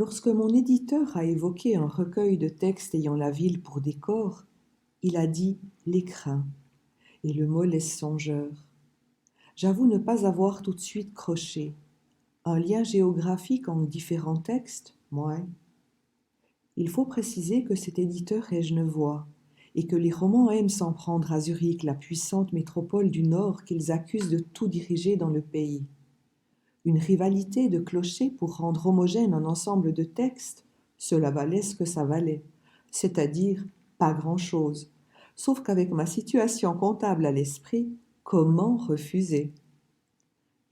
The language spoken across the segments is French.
Lorsque mon éditeur a évoqué un recueil de textes ayant la ville pour décor, il a dit l'écrin, et le mot laisse songeur. J'avoue ne pas avoir tout de suite croché. Un lien géographique entre différents textes, ouais. Il faut préciser que cet éditeur est genevois, et que les romans aiment s'en prendre à Zurich, la puissante métropole du Nord qu'ils accusent de tout diriger dans le pays. Une rivalité de clochers pour rendre homogène un ensemble de textes, cela valait ce que ça valait, c'est-à-dire pas grand-chose. Sauf qu'avec ma situation comptable à l'esprit, comment refuser?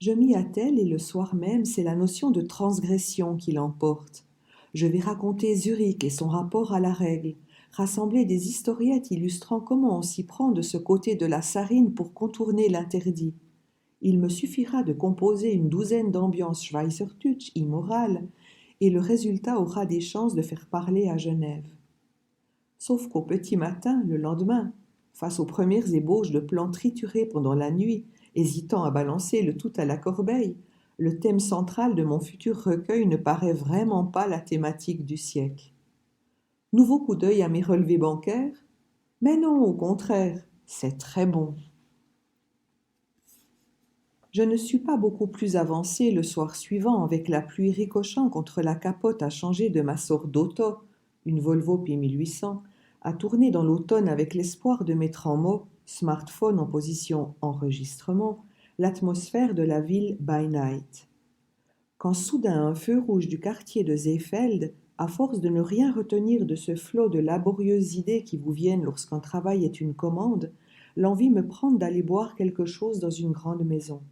Je m'y attelle et le soir même, c'est la notion de transgression qui l'emporte. Je vais raconter Zurich et son rapport à la règle, rassembler des historiettes illustrant comment on s'y prend de ce côté de la Sarine pour contourner l'interdit. Il me suffira de composer une douzaine d'ambiances Schweizerdeutsch immorales et le résultat aura des chances de faire parler à Genève. Sauf qu'au petit matin, le lendemain, face aux premières ébauches de plans triturés pendant la nuit, hésitant à balancer le tout à la corbeille, le thème central de mon futur recueil ne paraît vraiment pas la thématique du siècle. Nouveau coup d'œil à mes relevés bancaires? Mais non, au contraire, c'est très bon. Je ne suis pas beaucoup plus avancée le soir suivant avec la pluie ricochant contre la capote à changer de ma sorte d'auto, une Volvo P1800, à tourner dans l'automne avec l'espoir de mettre en mots, smartphone en position enregistrement, l'atmosphère de la ville by night. Quand soudain un feu rouge du quartier de Seefeld, à force de ne rien retenir de ce flot de laborieuses idées qui vous viennent lorsqu'un travail est une commande, l'envie me prend d'aller boire quelque chose dans une grande maison.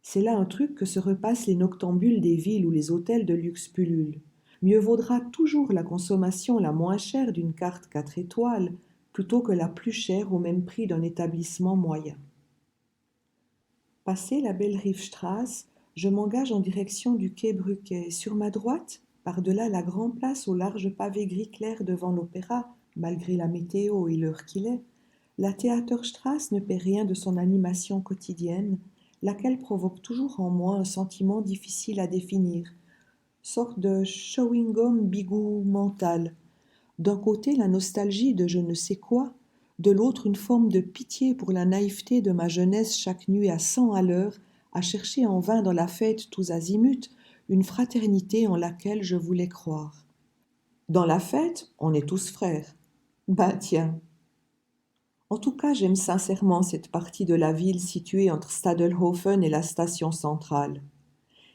C'est là un truc que se repassent les noctambules des villes où les hôtels de luxe pullulent. Mieux vaudra toujours la consommation la moins chère d'une carte 4 étoiles plutôt que la plus chère au même prix d'un établissement moyen. Passé la Bellerivestrasse, je m'engage en direction du quai Bruquet. Sur ma droite, par-delà la grande place au large pavé gris clair devant l'opéra, malgré la météo et l'heure qu'il est, la Theaterstrasse ne paie rien de son animation quotidienne, laquelle provoque toujours en moi un sentiment difficile à définir, sorte de chewing-gum bigou mental. D'un côté la nostalgie de je ne sais quoi, de l'autre une forme de pitié pour la naïveté de ma jeunesse chaque nuit à 100 à l'heure, à chercher en vain dans la fête tous azimuts une fraternité en laquelle je voulais croire. Dans la fête, on est tous frères. Bah tiens. En tout cas, j'aime sincèrement cette partie de la ville située entre Stadelhofen et la station centrale.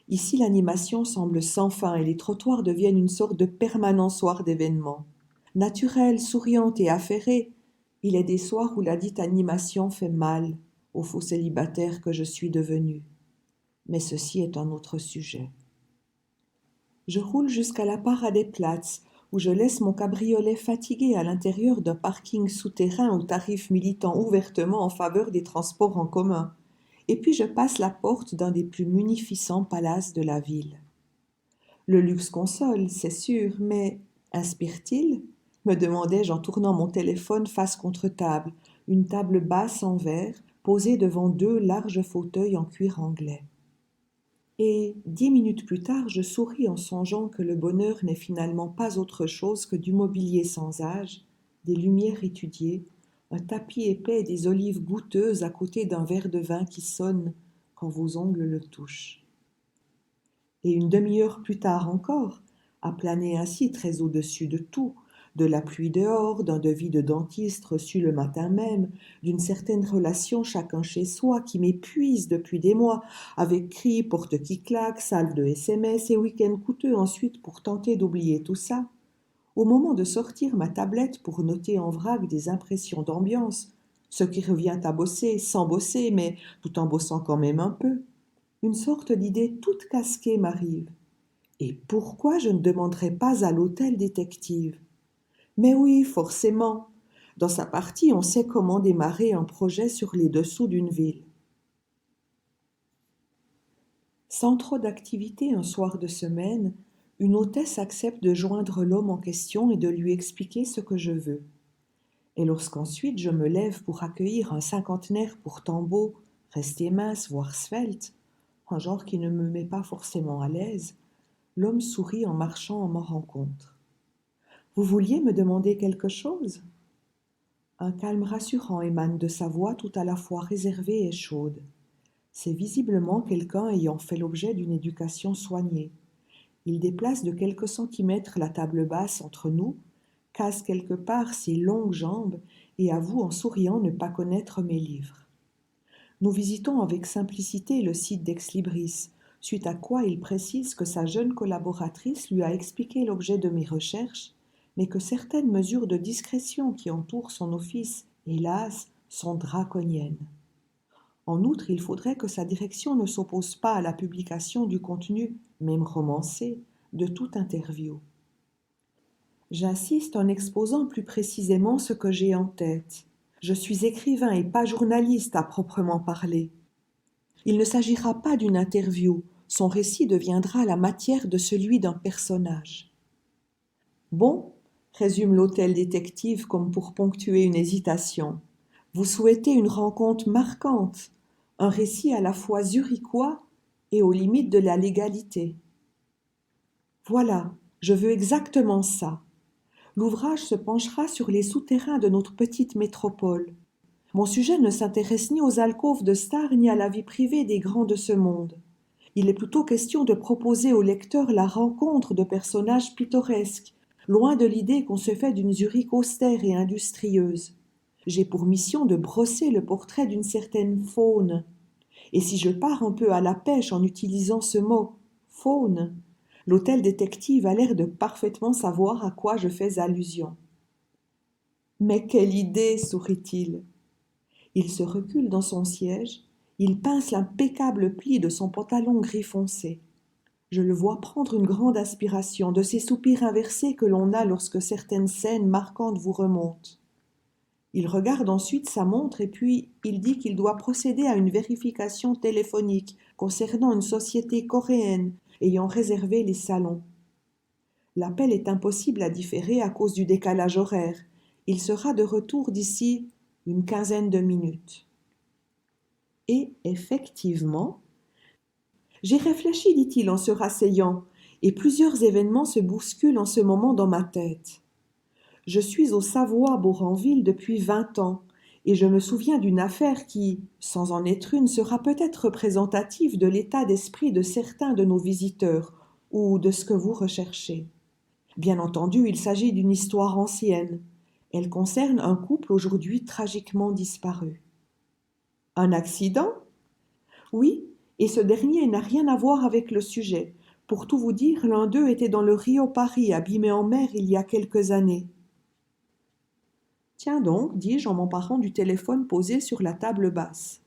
Ici, l'animation semble sans fin et les trottoirs deviennent une sorte de permanensoir d'événements. Naturelle, souriante et affairée, il est des soirs où la dite animation fait mal au faux célibataire que je suis devenue. Mais ceci est un autre sujet. Je roule jusqu'à la Paradeplatz, où je laisse mon cabriolet fatigué à l'intérieur d'un parking souterrain aux tarifs militant ouvertement en faveur des transports en commun, et puis je passe la porte d'un des plus munificents palaces de la ville. Le luxe console, c'est sûr, mais inspire-t-il? Me demandai-je en tournant mon téléphone face contre table, une table basse en verre, posée devant deux larges fauteuils en cuir anglais. Et 10 minutes plus tard, je souris en songeant que le bonheur n'est finalement pas autre chose que du mobilier sans âge, des lumières étudiées, un tapis épais et des olives goûteuses à côté d'un verre de vin qui sonne quand vos ongles le touchent. Et une demi-heure plus tard encore, à planer ainsi très au-dessus de tout, de la pluie dehors, d'un devis de dentiste reçu le matin même, d'une certaine relation chacun chez soi qui m'épuise depuis des mois, avec cris, porte qui claque, salve de SMS et week-end coûteux ensuite pour tenter d'oublier tout ça. Au moment de sortir ma tablette pour noter en vrac des impressions d'ambiance, ce qui revient à bosser sans bosser, mais tout en bossant quand même un peu, une sorte d'idée toute casquée m'arrive. Et pourquoi je ne demanderais pas à l'hôtel détective? Mais oui, forcément. Dans sa partie, on sait comment démarrer un projet sur les dessous d'une ville. Sans trop d'activité un soir de semaine, une hôtesse accepte de joindre l'homme en question et de lui expliquer ce que je veux. Et lorsqu'ensuite je me lève pour accueillir un cinquantenaire pourtant beau, resté mince, voire svelte, un genre qui ne me met pas forcément à l'aise, L'homme sourit en marchant à ma rencontre. Vous vouliez me demander quelque chose? Un calme rassurant émane de sa voix tout à la fois réservée et chaude. C'est visiblement quelqu'un ayant fait l'objet d'une éducation soignée. Il déplace de quelques centimètres la table basse entre nous, casse quelque part ses longues jambes et avoue en souriant ne pas connaître mes livres. Nous visitons avec simplicité le site d'Ex-Libris, suite à quoi il précise que sa jeune collaboratrice lui a expliqué l'objet de mes recherches, mais que certaines mesures de discrétion qui entourent son office, hélas, sont draconiennes. En outre, il faudrait que sa direction ne s'oppose pas à la publication du contenu, même romancé, de toute interview. J'insiste en exposant plus précisément ce que j'ai en tête. Je suis écrivain et pas journaliste à proprement parler. Il ne s'agira pas d'une interview, son récit deviendra la matière de celui d'un personnage. Bon, résume l'hôtel détective comme pour ponctuer une hésitation. Vous souhaitez une rencontre marquante, un récit à la fois zurichois et aux limites de la légalité. Voilà, je veux exactement ça. L'ouvrage se penchera sur les souterrains de notre petite métropole. Mon sujet ne s'intéresse ni aux alcôves de stars ni à la vie privée des grands de ce monde. Il est plutôt question de proposer au lecteur la rencontre de personnages pittoresques, loin de l'idée qu'on se fait d'une Zurich austère et industrieuse. J'ai pour mission de brosser le portrait d'une certaine faune. Et si je pars un peu à la pêche en utilisant ce mot « faune », l'hôtel détective a l'air de parfaitement savoir à quoi je fais allusion. « Mais quelle idée !» sourit-il. Il se recule dans son siège, il pince l'impeccable pli de son pantalon gris foncé. Je le vois prendre une grande aspiration de ces soupirs inversés que l'on a lorsque certaines scènes marquantes vous remontent. Il regarde ensuite sa montre et puis il dit qu'il doit procéder à une vérification téléphonique concernant une société coréenne ayant réservé les salons. L'appel est impossible à différer à cause du décalage horaire. Il sera de retour d'ici une quinzaine de minutes. Et effectivement, j'ai réfléchi, dit-il en se rasseyant, et plusieurs événements se bousculent en ce moment dans ma tête. Je suis au Savoie-Boranville depuis 20 ans, et je me souviens d'une affaire qui, sans en être une, sera peut-être représentative de l'état d'esprit de certains de nos visiteurs, ou de ce que vous recherchez. Bien entendu, il s'agit d'une histoire ancienne. Elle concerne un couple aujourd'hui tragiquement disparu. Un accident? Oui, et ce dernier n'a rien à voir avec le sujet. Pour tout vous dire, l'un d'eux était dans le Rio Paris, abîmé en mer il y a quelques années. Tiens donc, dis-je en m'emparant du téléphone posé sur la table basse.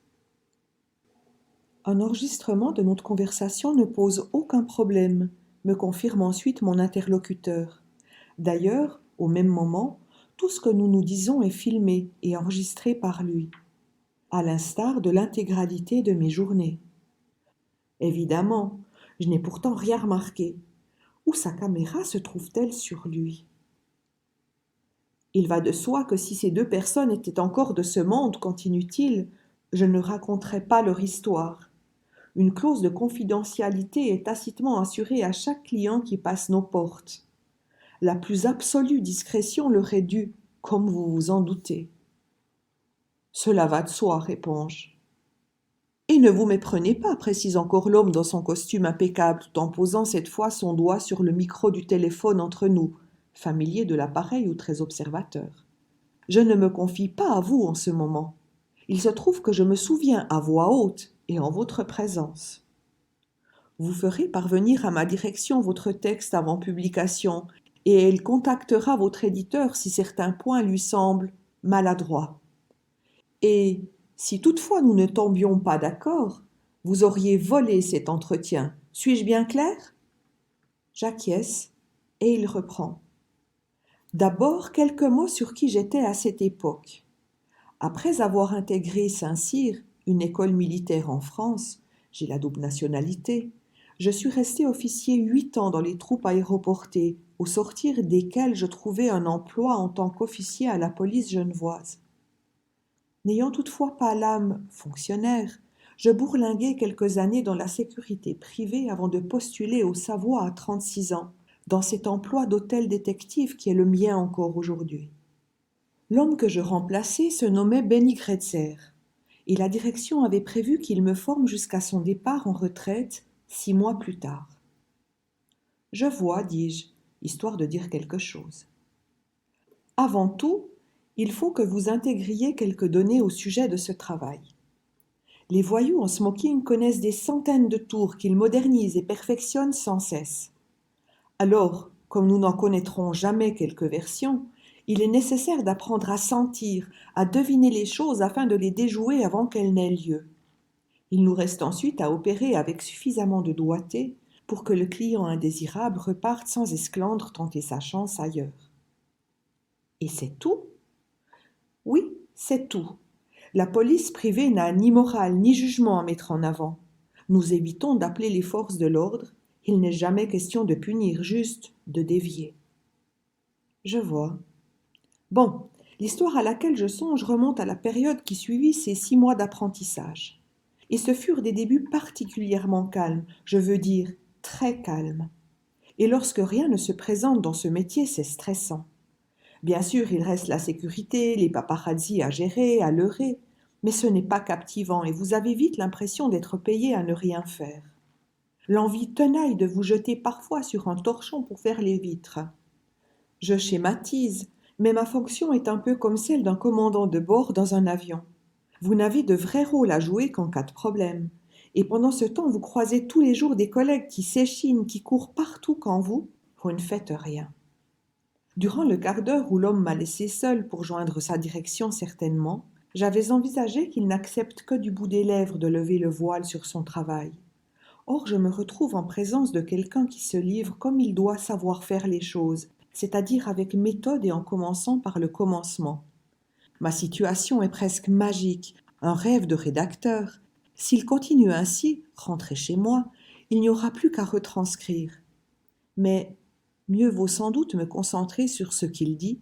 Un enregistrement de notre conversation ne pose aucun problème, me confirme ensuite mon interlocuteur. D'ailleurs, au même moment, tout ce que nous nous disons est filmé et enregistré par lui, à l'instar de l'intégralité de mes journées. Évidemment, je n'ai pourtant rien remarqué. Où sa caméra se trouve-t-elle sur lui? Il va de soi que si ces deux personnes étaient encore de ce monde, continue-t-il, je ne raconterais pas leur histoire. Une clause de confidentialité est tacitement assurée à chaque client qui passe nos portes. La plus absolue discrétion leur est due, comme vous vous en doutez. Cela va de soi, réponds-je. Et ne vous méprenez pas, précise encore l'homme dans son costume impeccable, tout en posant cette fois son doigt sur le micro du téléphone entre nous, familier de l'appareil ou très observateur. Je ne me confie pas à vous en ce moment. Il se trouve que je me souviens à voix haute et en votre présence. Vous ferez parvenir à ma direction votre texte avant publication et elle contactera votre éditeur si certains points lui semblent maladroits. Et si toutefois nous ne tombions pas d'accord, vous auriez volé cet entretien. Suis-je bien clair? J'acquiesce et il reprend. D'abord, quelques mots sur qui j'étais à cette époque. Après avoir intégré Saint-Cyr, une école militaire en France, j'ai la double nationalité, je suis resté officier 8 ans dans les troupes aéroportées, au sortir desquelles je trouvai un emploi en tant qu'officier à la police genevoise. N'ayant toutefois pas l'âme fonctionnaire, Je bourlinguai quelques années dans la sécurité privée avant de postuler au Savoie à 36 ans, dans cet emploi d'hôtel détective qui est le mien encore aujourd'hui. L'homme que je remplaçais se nommait Benny Gretzer, et la direction avait prévu qu'il me forme jusqu'à son départ en retraite 6 mois plus tard. Je vois, dis-je, histoire de dire quelque chose. Avant tout, il faut que vous intégriez quelques données au sujet de ce travail. Les voyous en smoking connaissent des centaines de tours qu'ils modernisent et perfectionnent sans cesse. Alors, comme nous n'en connaîtrons jamais quelques versions, il est nécessaire d'apprendre à sentir, à deviner les choses afin de les déjouer avant qu'elles n'aient lieu. Il nous reste ensuite à opérer avec suffisamment de doigté pour que le client indésirable reparte sans esclandre tenter sa chance ailleurs. Et c'est tout? Oui, c'est tout. La police privée n'a ni morale ni jugement à mettre en avant. Nous évitons d'appeler les forces de l'ordre. Il n'est jamais question de punir, juste de dévier. Je vois. Bon, l'histoire à laquelle je songe remonte à la période qui suivit ces 6 mois d'apprentissage. Et ce furent des débuts particulièrement calmes, je veux dire très calmes. Et lorsque rien ne se présente dans ce métier, c'est stressant. Bien sûr, il reste la sécurité, les paparazzis à gérer, à leurrer, mais ce n'est pas captivant et vous avez vite l'impression d'être payé à ne rien faire. L'envie tenaille de vous jeter parfois sur un torchon pour faire les vitres. Je schématise, mais ma fonction est un peu comme celle d'un commandant de bord dans un avion. Vous n'avez de vrai rôle à jouer qu'en cas de problème. Et pendant ce temps, vous croisez tous les jours des collègues qui s'échinent, qui courent partout quand vous ne faites rien. Durant le quart d'heure où l'homme m'a laissé seul pour joindre sa direction certainement, j'avais envisagé qu'il n'accepte que du bout des lèvres de lever le voile sur son travail. Or, je me retrouve en présence de quelqu'un qui se livre comme il doit savoir faire les choses, c'est-à-dire avec méthode et en commençant par le commencement. Ma situation est presque magique, un rêve de rédacteur. S'il continue ainsi, rentrez chez moi, il n'y aura plus qu'à retranscrire. Mais mieux vaut sans doute me concentrer sur ce qu'il dit,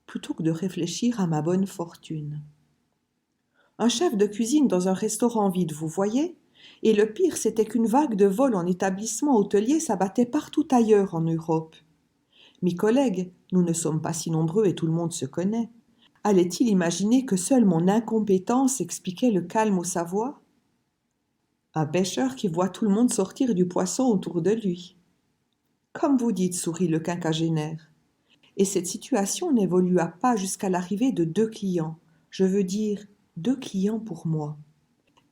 plutôt que de réfléchir à ma bonne fortune. Un chef de cuisine dans un restaurant vide, vous voyez? Et le pire, c'était qu'une vague de vols en établissement hôtelier s'abattait partout ailleurs en Europe. Mes collègues, nous ne sommes pas si nombreux et tout le monde se connaît, allait-il imaginer que seule mon incompétence expliquait le calme au Savoie? Un pêcheur qui voit tout le monde sortir du poisson autour de lui. Comme vous dites, sourit le quinquagénaire. Et cette situation n'évolua pas jusqu'à l'arrivée de 2 clients. Je veux dire, 2 clients pour moi.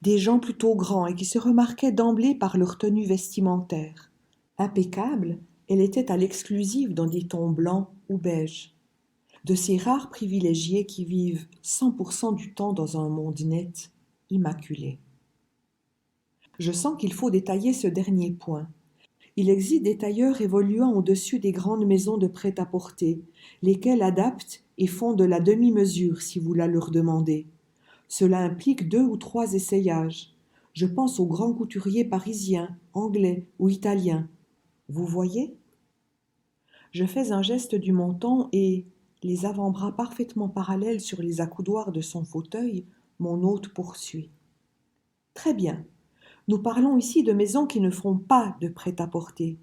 Des gens plutôt grands et qui se remarquaient d'emblée par leur tenue vestimentaire. Impeccable, elle était à l'exclusive dans des tons blancs ou beiges. De ces rares privilégiés qui vivent 100% du temps dans un monde net, immaculé. Je sens qu'il faut détailler ce dernier point. Il existe des tailleurs évoluant au-dessus des grandes maisons de prêt-à-porter, lesquels adaptent et font de la demi-mesure si vous la leur demandez. Cela implique 2 ou 3 essayages. Je pense aux grands couturiers parisiens, anglais ou italiens. Vous voyez? Je fais un geste du menton et, les avant-bras parfaitement parallèles sur les accoudoirs de son fauteuil, mon hôte poursuit. Très bien. Nous parlons ici de maisons qui ne font pas de prêt-à-porter.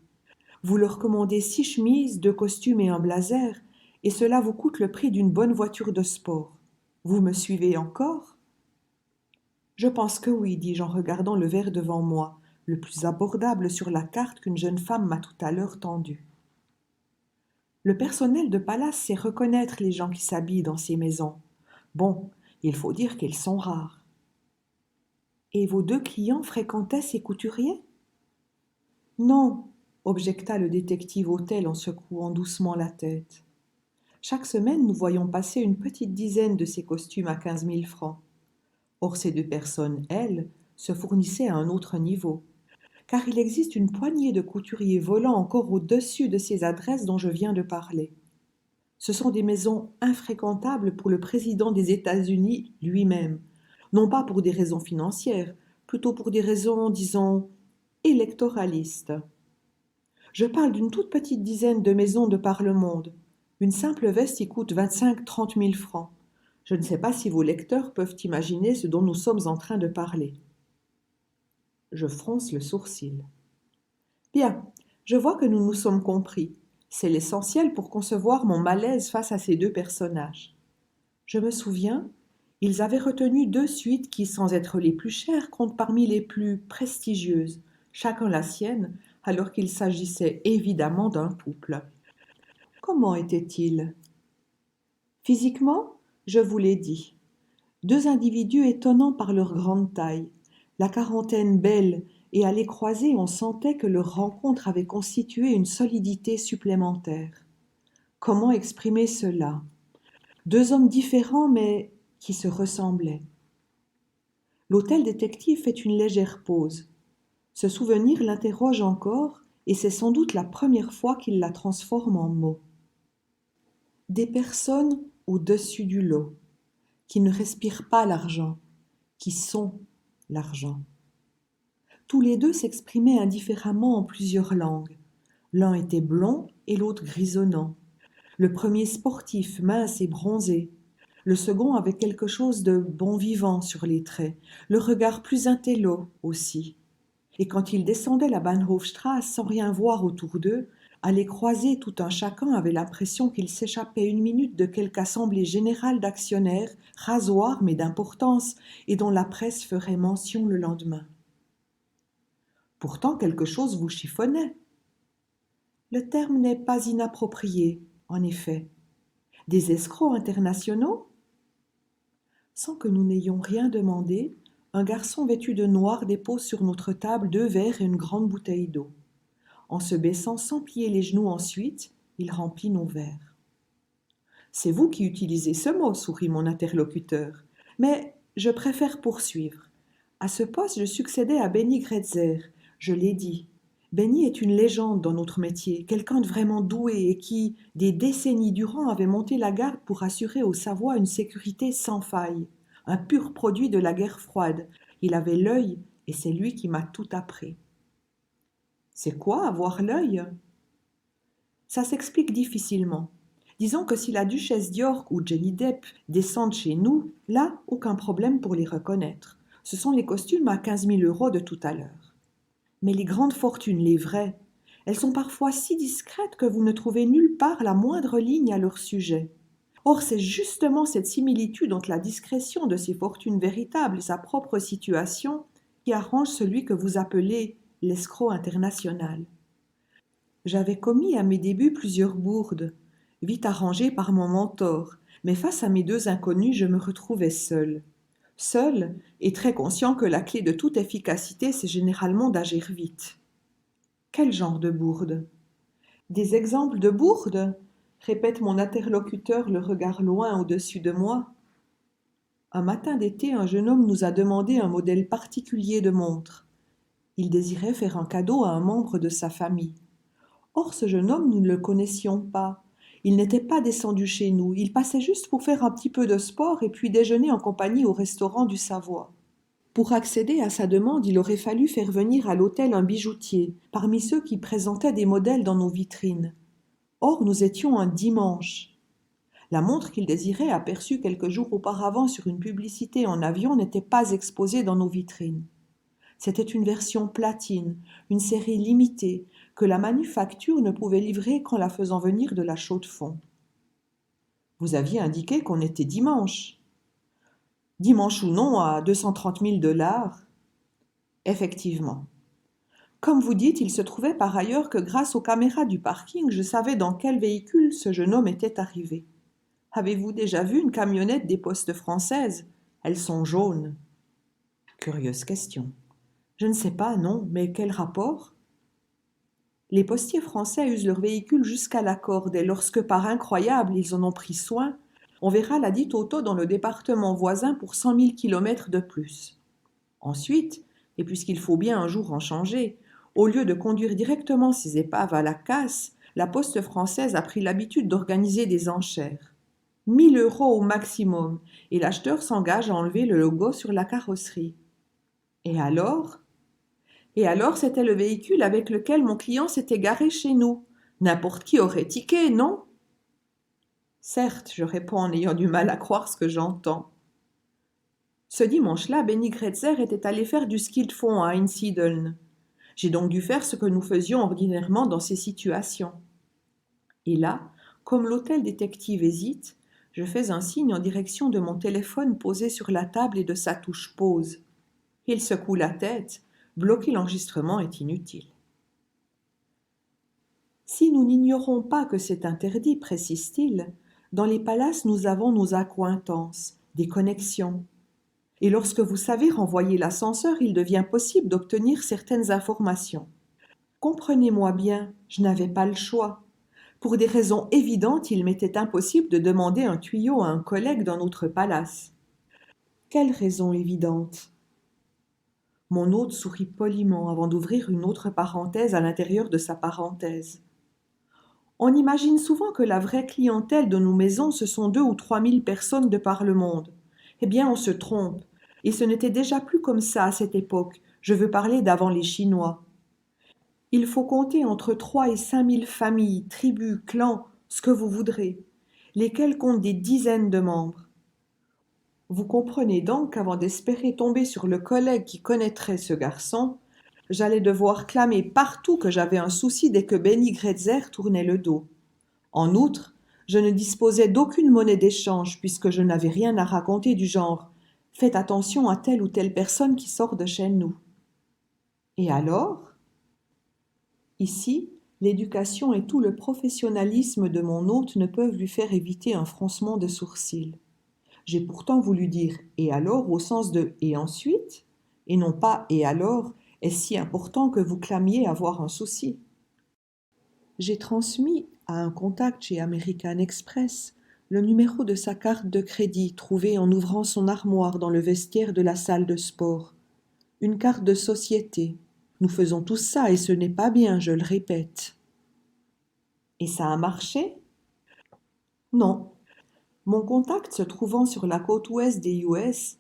Vous leur commandez 6 chemises, 2 costumes et un blazer, et cela vous coûte le prix d'une bonne voiture de sport. Vous me suivez encore? Je pense que oui, dis-je en regardant le verre devant moi, le plus abordable sur la carte qu'une jeune femme m'a tout à l'heure tendue. Le personnel de palace sait reconnaître les gens qui s'habillent dans ces maisons. Bon, il faut dire qu'ils sont rares. Et vos 2 clients fréquentaient ces couturiers? Non, objecta le détective hôtel en secouant doucement la tête. Chaque semaine, nous voyons passer une petite dizaine de ces costumes à 15 000 francs. Or, ces 2 personnes, elles, se fournissaient à un autre niveau. Car il existe une poignée de couturiers volant encore au-dessus de ces adresses dont je viens de parler. Ce sont des maisons infréquentables pour le président des États-Unis lui-même, non pas pour des raisons financières, plutôt pour des raisons, disons, électoralistes. Je parle d'une toute petite dizaine de maisons de par le monde. Une simple veste y coûte 25-30 000 francs. Je ne sais pas si vos lecteurs peuvent imaginer ce dont nous sommes en train de parler. Je fronce le sourcil. Bien, je vois que nous nous sommes compris. C'est l'essentiel pour concevoir mon malaise face à ces deux personnages. Je me souviens, ils avaient retenu 2 suites qui, sans être les plus chères, comptent parmi les plus prestigieuses, chacun la sienne, alors qu'il s'agissait évidemment d'un couple. Comment étaient-ils? Physiquement, je vous l'ai dit. 2 individus étonnants par leur grande taille, la quarantaine belle, et à les croiser on sentait que leur rencontre avait constitué une solidité supplémentaire. Comment exprimer cela? 2 hommes différents mais qui se ressemblaient. L'hôtel détective fait une légère pause. Ce souvenir l'interroge encore et c'est sans doute la première fois qu'il la transforme en mots. Des personnes au-dessus du lot, qui ne respirent pas l'argent, qui sont l'argent. Tous les 2 s'exprimaient indifféremment en plusieurs langues. L'un était blond et l'autre grisonnant. Le premier sportif, mince et bronzé. Le second avait quelque chose de bon vivant sur les traits, le regard plus intello aussi. Et quand ils descendaient la Bahnhofstrasse sans rien voir autour d'eux, à les croiser tout un chacun avait l'impression qu'il s'échappait une minute de quelque assemblée générale d'actionnaires, rasoir mais d'importance, et dont la presse ferait mention le lendemain. Pourtant quelque chose vous chiffonnait. Le terme n'est pas inapproprié, en effet. Des escrocs internationaux? Sans que nous n'ayons rien demandé, un garçon vêtu de noir dépose sur notre table 2 verres et une grande bouteille d'eau. En se baissant sans plier les genoux ensuite, il remplit nos verres. C'est vous qui utilisez ce mot, sourit mon interlocuteur. Mais je préfère poursuivre. À ce poste, je succédais à Benny Gretzer. Je l'ai dit. Benny est une légende dans notre métier, quelqu'un de vraiment doué et qui, des décennies durant, avait monté la garde pour assurer aux Savoie une sécurité sans faille. Un pur produit de la guerre froide. Il avait l'œil et c'est lui qui m'a tout appris. C'est quoi avoir l'œil? Ça s'explique difficilement. Disons que si la duchesse d'York ou Johnny Depp descendent chez nous, là, aucun problème pour les reconnaître. Ce sont les costumes à 15 000 € de tout à l'heure. Mais les grandes fortunes, les vraies, elles sont parfois si discrètes que vous ne trouvez nulle part la moindre ligne à leur sujet. Or, c'est justement cette similitude entre la discrétion de ces fortunes véritables et sa propre situation qui arrange celui que vous appelez l'escroc international. J'avais commis à mes débuts plusieurs bourdes, vite arrangées par mon mentor, mais face à mes 2 inconnus, je me retrouvais seul. Seul, et très conscient que la clé de toute efficacité, c'est généralement d'agir vite. Quel genre de bourde? Des exemples de bourdes? Répète mon interlocuteur, le regard loin au-dessus de moi. Un matin d'été, un jeune homme nous a demandé un modèle particulier de montre. Il désirait faire un cadeau à un membre de sa famille. Or, ce jeune homme, nous ne le connaissions pas. Il n'était pas descendu chez nous, il passait juste pour faire un petit peu de sport et puis déjeuner en compagnie au restaurant du Savoie. Pour accéder à sa demande, il aurait fallu faire venir à l'hôtel un bijoutier, parmi ceux qui présentaient des modèles dans nos vitrines. Or, nous étions un dimanche. La montre qu'il désirait, aperçue quelques jours auparavant sur une publicité en avion, n'était pas exposée dans nos vitrines. C'était une version platine, une série limitée, que la manufacture ne pouvait livrer qu'en la faisant venir de la Chaux-de-Fonds. Vous aviez indiqué qu'on était dimanche. Dimanche ou non, à 230 000 $. Effectivement. Comme vous dites, il se trouvait par ailleurs que grâce aux caméras du parking, je savais dans quel véhicule ce jeune homme était arrivé. Avez-vous déjà vu une camionnette des postes françaises? Elles sont jaunes. Curieuse question. Je ne sais pas, non, mais quel rapport? Les postiers français usent leur véhicule jusqu'à la corde et lorsque, par incroyable, ils en ont pris soin, on verra la dite auto dans le département voisin pour 100 000 kilomètres de plus. Ensuite, et puisqu'il faut bien un jour en changer, au lieu de conduire directement ces épaves à la casse, la poste française a pris l'habitude d'organiser des enchères. 1 000 € au maximum, et l'acheteur s'engage à enlever le logo sur la carrosserie. Et alors, c'était le véhicule avec lequel mon client s'était garé chez nous. N'importe qui aurait tiqué, non? Certes, je réponds en ayant du mal à croire ce que j'entends. Ce dimanche-là, Benny Gretzer était allé faire du ski de fond à Einsiedeln. J'ai donc dû faire ce que nous faisions ordinairement dans ces situations. Et là, comme l'hôtel détective hésite, je fais un signe en direction de mon téléphone posé sur la table et de sa touche pause. Il secoue la tête. Bloquer l'enregistrement est inutile. Si nous n'ignorons pas que c'est interdit, précise-t-il, dans les palaces nous avons nos accointances, des connexions. Et lorsque vous savez renvoyer l'ascenseur, il devient possible d'obtenir certaines informations. Comprenez-moi bien, je n'avais pas le choix. Pour des raisons évidentes, il m'était impossible de demander un tuyau à un collègue dans notre palace. Quelle raison évidente? Mon hôte sourit poliment avant d'ouvrir une autre parenthèse à l'intérieur de sa parenthèse. On imagine souvent que la vraie clientèle de nos maisons, ce sont 2 ou 3 000 personnes de par le monde. Eh bien, on se trompe. Et ce n'était déjà plus comme ça à cette époque. Je veux parler d'avant les Chinois. Il faut compter entre 3 et 5 000 familles, tribus, clans, ce que vous voudrez, lesquels comptent des dizaines de membres. Vous comprenez donc qu'avant d'espérer tomber sur le collègue qui connaîtrait ce garçon, j'allais devoir clamer partout que j'avais un souci dès que Benny Gretzer tournait le dos. En outre, je ne disposais d'aucune monnaie d'échange puisque je n'avais rien à raconter du genre « Faites attention à telle ou telle personne qui sort de chez nous ». Et alors? Ici, l'éducation et tout le professionnalisme de mon hôte ne peuvent lui faire éviter un froncement de sourcils. J'ai pourtant voulu dire « et alors » au sens de « et ensuite » et non pas « et alors » est-ce si important que vous clamiez avoir un souci. J'ai transmis à un contact chez American Express le numéro de sa carte de crédit trouvée en ouvrant son armoire dans le vestiaire de la salle de sport. Une carte de société. Nous faisons tous ça et ce n'est pas bien, je le répète. Et ça a marché? Non. Mon contact se trouvant sur la côte ouest des US,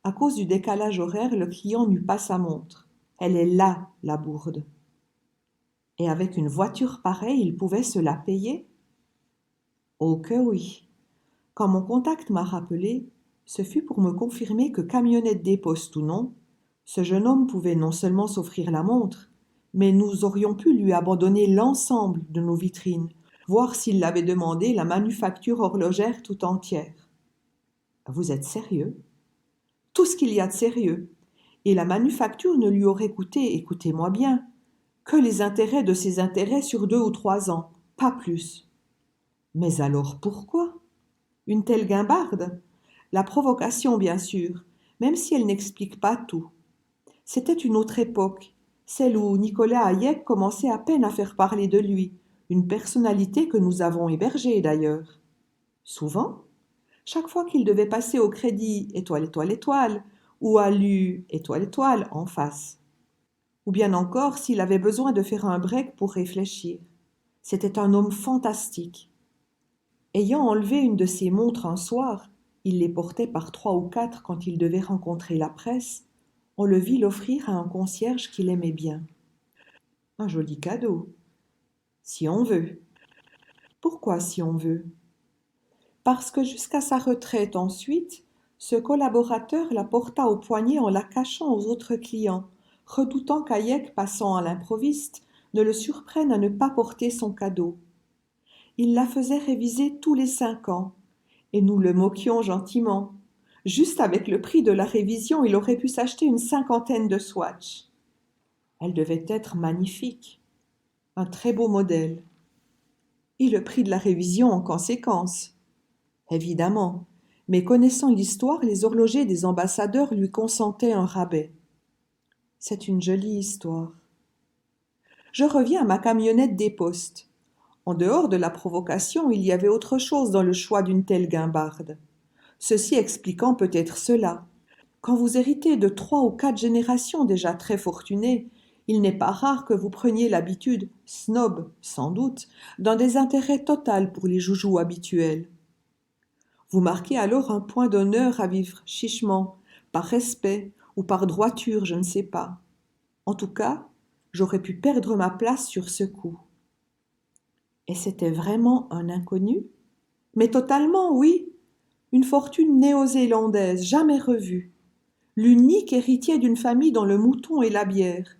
à cause du décalage horaire, le client n'eut pas sa montre. Elle est là, la bourde. Et avec une voiture pareille, il pouvait se la payer? Oh que oui. Quand mon contact m'a rappelé, ce fut pour me confirmer que camionnette des postes ou non, ce jeune homme pouvait non seulement s'offrir la montre, mais nous aurions pu lui abandonner l'ensemble de nos vitrines, voir s'il l'avait demandé la manufacture horlogère tout entière. Vous êtes sérieux? Tout ce qu'il y a de sérieux. Et la manufacture ne lui aurait coûté, écoutez-moi bien, que les intérêts de ses intérêts sur 2 ou 3 ans, pas plus. Mais alors pourquoi? Une telle guimbarde? La provocation, bien sûr, même si elle n'explique pas tout. C'était une autre époque, celle où Nicolas Hayek commençait à peine à faire parler de lui, une personnalité que nous avons hébergée d'ailleurs. Souvent, chaque fois qu'il devait passer au crédit étoile, étoile, étoile, ou à l'U étoile, étoile en face. Ou bien encore s'il avait besoin de faire un break pour réfléchir. C'était un homme fantastique. Ayant enlevé une de ses montres un soir, il les portait par 3 ou 4 quand il devait rencontrer la presse, on le vit l'offrir à un concierge qu'il aimait bien. Un joli cadeau. Si on veut. Pourquoi si on veut? Parce que jusqu'à sa retraite ensuite, ce collaborateur la porta au poignet en la cachant aux autres clients, redoutant qu'Hayek, passant à l'improviste, ne le surprenne à ne pas porter son cadeau. Il la faisait réviser tous les 5 ans, et nous le moquions gentiment. Juste avec le prix de la révision, il aurait pu s'acheter une 50aine de Swatch. Elle devait être magnifique, un très beau modèle. Et le prix de la révision en conséquence. Évidemment, mais connaissant l'histoire, les horlogers des ambassadeurs lui consentaient un rabais. C'est une jolie histoire. Je reviens à ma camionnette des postes. En dehors de la provocation, il y avait autre chose dans le choix d'une telle guimbarde. Ceci expliquant peut-être cela. Quand vous héritez de 3 ou 4 générations déjà très fortunées, il n'est pas rare que vous preniez l'habitude, snob sans doute, d'un désintérêt total pour les joujoux habituels. Vous marquez alors un point d'honneur à vivre chichement, par respect ou par droiture, je ne sais pas. En tout cas, j'aurais pu perdre ma place sur ce coup. Et c'était vraiment un inconnu? Mais totalement, oui. Une fortune néo-zélandaise, jamais revue. l'unique héritier d'une famille dont le mouton est la bière,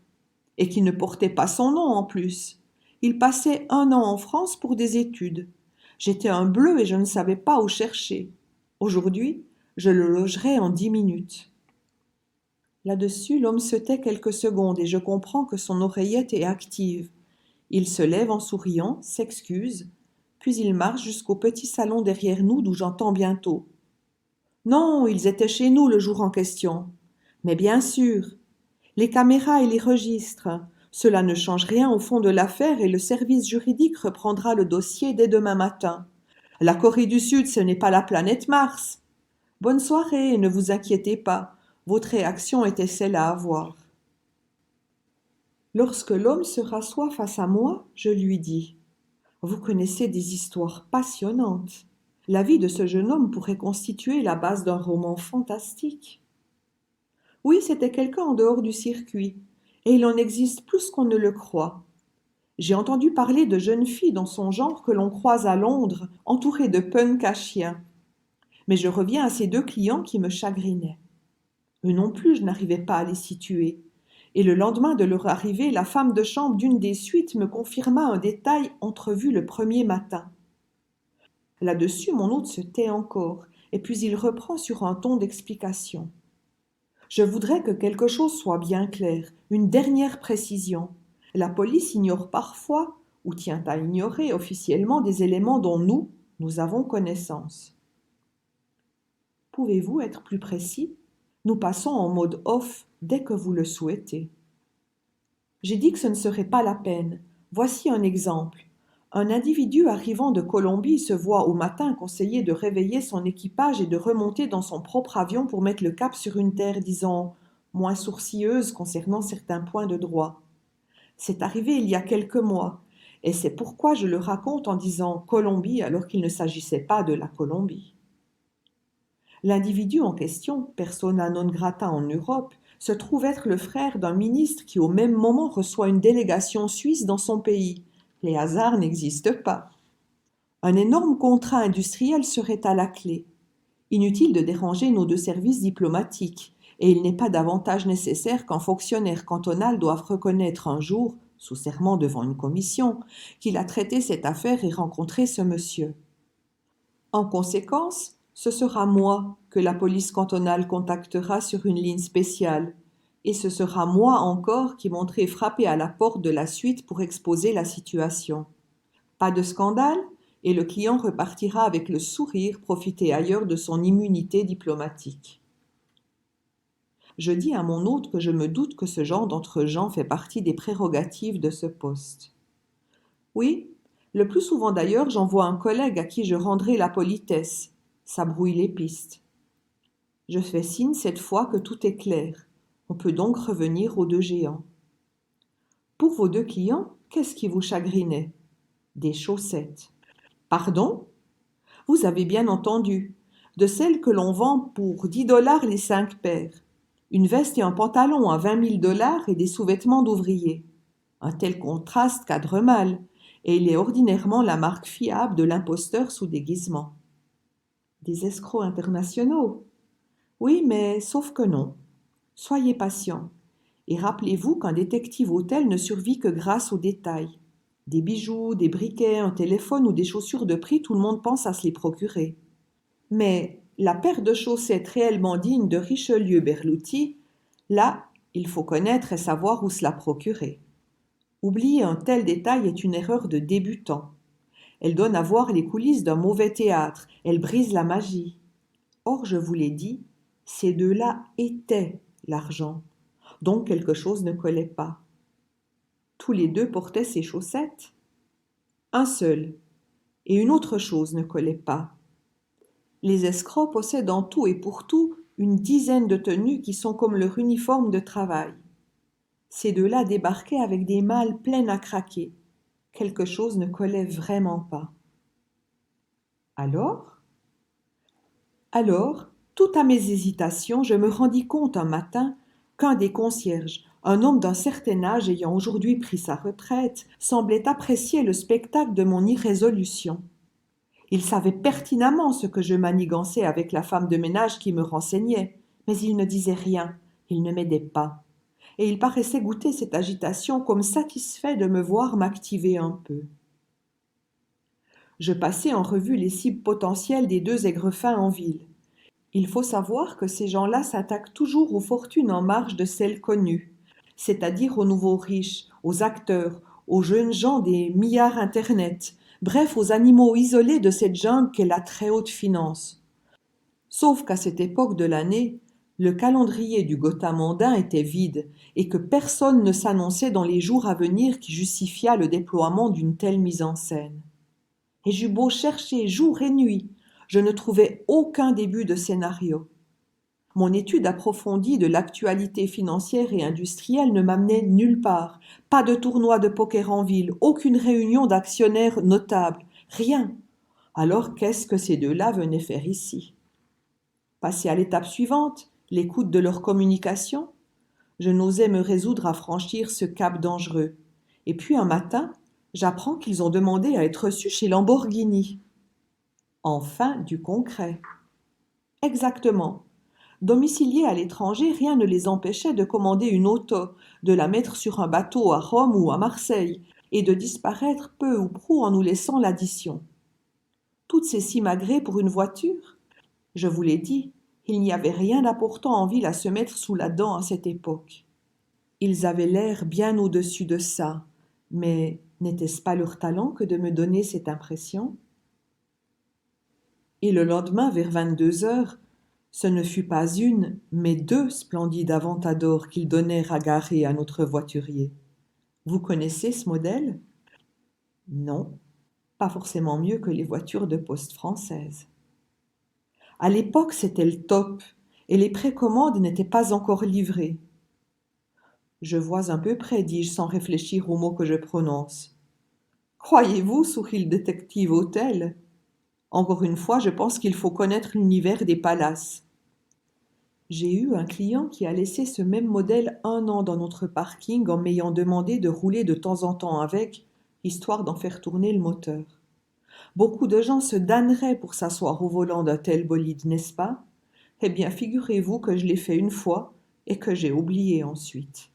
et qui ne portait pas son nom en plus. Il passait 1 an en France pour des études. J'étais un bleu et je ne savais pas où chercher. Aujourd'hui, je le logerai en 10 minutes. Là-dessus, l'homme se tait quelques secondes et je comprends que son oreillette est active. Il se lève en souriant, s'excuse, puis il marche jusqu'au petit salon derrière nous d'où j'entends bientôt. Non, ils étaient chez nous le jour en question. Mais bien sûr, les caméras et les registres, cela ne change rien au fond de l'affaire et le service juridique reprendra le dossier dès demain matin. La Corée du Sud, ce n'est pas la planète Mars. Bonne soirée et ne vous inquiétez pas, votre réaction était celle à avoir. Lorsque l'homme se rassoit face à moi, je lui dis « Vous connaissez des histoires passionnantes. La vie de ce jeune homme pourrait constituer la base d'un roman fantastique. » Oui, c'était quelqu'un en dehors du circuit, et il en existe plus qu'on ne le croit. J'ai entendu parler de jeunes filles dans son genre que l'on croise à Londres, entourées de punks à chiens. Mais je reviens à ces 2 clients qui me chagrinaient. Eux non plus, je n'arrivais pas à les situer. Et le lendemain de leur arrivée, la femme de chambre d'une des suites me confirma un détail entrevu le premier matin. Là-dessus, mon hôte se tait encore, et puis il reprend sur un ton d'explication. Je voudrais que quelque chose soit bien clair, une dernière précision. La police ignore parfois, ou tient à ignorer officiellement des éléments dont nous avons connaissance. Pouvez-vous être plus précis ? Nous passons en mode off dès que vous le souhaitez. J'ai dit que ce ne serait pas la peine. Voici un exemple. Un individu arrivant de Colombie se voit au matin conseiller de réveiller son équipage et de remonter dans son propre avion pour mettre le cap sur une terre, disons, moins sourcilleuse concernant certains points de droit. C'est arrivé il y a quelques mois, et c'est pourquoi je le raconte en disant Colombie alors qu'il ne s'agissait pas de la Colombie. L'individu en question, persona non grata en Europe, se trouve être le frère d'un ministre qui au même moment reçoit une délégation suisse dans son pays. Les hasards n'existent pas. Un énorme contrat industriel serait à la clé. Inutile de déranger nos 2 services diplomatiques, et il n'est pas davantage nécessaire qu'un fonctionnaire cantonal doive reconnaître un jour, sous serment devant une commission, qu'il a traité cette affaire et rencontré ce monsieur. En conséquence, ce sera moi que la police cantonale contactera sur une ligne spéciale, et ce sera moi encore qui monterai frapper à la porte de la suite pour exposer la situation. Pas de scandale, et le client repartira avec le sourire profiter ailleurs de son immunité diplomatique. Je dis à mon hôte que je me doute que ce genre d'entre-gens fait partie des prérogatives de ce poste. Oui, le plus souvent d'ailleurs, j'envoie un collègue à qui je rendrai la politesse. Ça brouille les pistes. Je fais signe cette fois que tout est clair. On peut donc revenir aux 2 géants. Pour vos 2 clients, qu'est-ce qui vous chagrinait ? Des chaussettes. Pardon ? Vous avez bien entendu. De celles que l'on vend pour 10 $ les 5 paires. Une veste et un pantalon à 20 000 $ et des sous-vêtements d'ouvriers. Un tel contraste cadre mal, et il est ordinairement la marque fiable de l'imposteur sous déguisement. Des escrocs internationaux ? Oui, mais sauf que non. Soyez patient. Et rappelez-vous qu'un détective hôtel ne survit que grâce aux détails. Des bijoux, des briquets, un téléphone ou des chaussures de prix, tout le monde pense à se les procurer. Mais la paire de chaussettes réellement digne de Richelieu-Berluti, là, il faut connaître et savoir où se la procurer. Oublier un tel détail est une erreur de débutant. Elle donne à voir les coulisses d'un mauvais théâtre, elle brise la magie. Or, je vous l'ai dit, ces 2-là étaient l'argent, donc quelque chose ne collait pas. Tous les 2 portaient ces chaussettes. Un seul, et une autre chose ne collait pas. Les escrocs possèdent en tout et pour tout une dizaine de tenues qui sont comme leur uniforme de travail. Ces 2-là débarquaient avec des malles pleines à craquer. Quelque chose ne collait vraiment pas. Alors, tout à mes hésitations, je me rendis compte un matin qu'un des concierges, un homme d'un certain âge ayant aujourd'hui pris sa retraite, semblait apprécier le spectacle de mon irrésolution. Il savait pertinemment ce que je manigançais avec la femme de ménage qui me renseignait, Mais il ne disait rien, il ne m'aidait pas. Et il paraissait goûter cette agitation comme satisfait de me voir m'activer un peu. Je passai en revue les cibles potentielles des deux aigrefins en ville. Il faut savoir que ces gens-là s'attaquent toujours aux fortunes en marge de celles connues, c'est-à-dire aux nouveaux riches, aux acteurs, aux jeunes gens des milliards Internet, bref aux animaux isolés de cette jungle qu'est la très haute finance. Sauf qu'à cette époque de l'année, le calendrier du Gotha mondain était vide et que personne ne s'annonçait dans les jours à venir qui justifiât le déploiement d'une telle mise en scène. Et j'eus beau chercher jour et nuit, je ne trouvais aucun début de scénario. Mon étude approfondie de l'actualité financière et industrielle ne m'amenait nulle part. Pas de tournoi de poker en ville, aucune réunion d'actionnaires notables, rien. Alors qu'est-ce que ces deux-là venaient faire ici? Passer à l'étape suivante, l'écoute de leur communication? Je n'osais me résoudre à franchir ce cap dangereux. Et puis un matin, j'apprends qu'ils ont demandé à être reçus chez Lamborghini. Enfin, du concret. Exactement. Domiciliés à l'étranger, rien ne les empêchait de commander une auto, de la mettre sur un bateau à Rome ou à Marseille, et de disparaître peu ou prou en nous laissant l'addition. Toutes ces simagrées pour une voiture? Je vous l'ai dit, il n'y avait rien d'important en ville à se mettre sous la dent à cette époque. Ils avaient l'air bien au-dessus de ça, mais n'était-ce pas leur talent que de me donner cette impression? Et le lendemain, vers 22 heures, ce ne fut pas une, mais deux splendides Aventador qu'ils donnèrent à garer à notre voiturier. Vous connaissez ce modèle? Non, pas forcément mieux que les voitures de poste françaises. À l'époque, c'était le top, et les précommandes n'étaient pas encore livrées. Je vois un peu près, dis-je sans réfléchir aux mots que je prononce. Croyez-vous, sourit le détective Hôtel? Encore une fois, je pense qu'il faut connaître l'univers des palaces. J'ai eu un client qui a laissé ce même modèle 1 an dans notre parking en m'ayant demandé de rouler de temps en temps avec, histoire d'en faire tourner le moteur. Beaucoup de gens se damneraient pour s'asseoir au volant d'un tel bolide, n'est-ce pas? Eh bien, figurez-vous que je l'ai fait une fois et que j'ai oublié ensuite.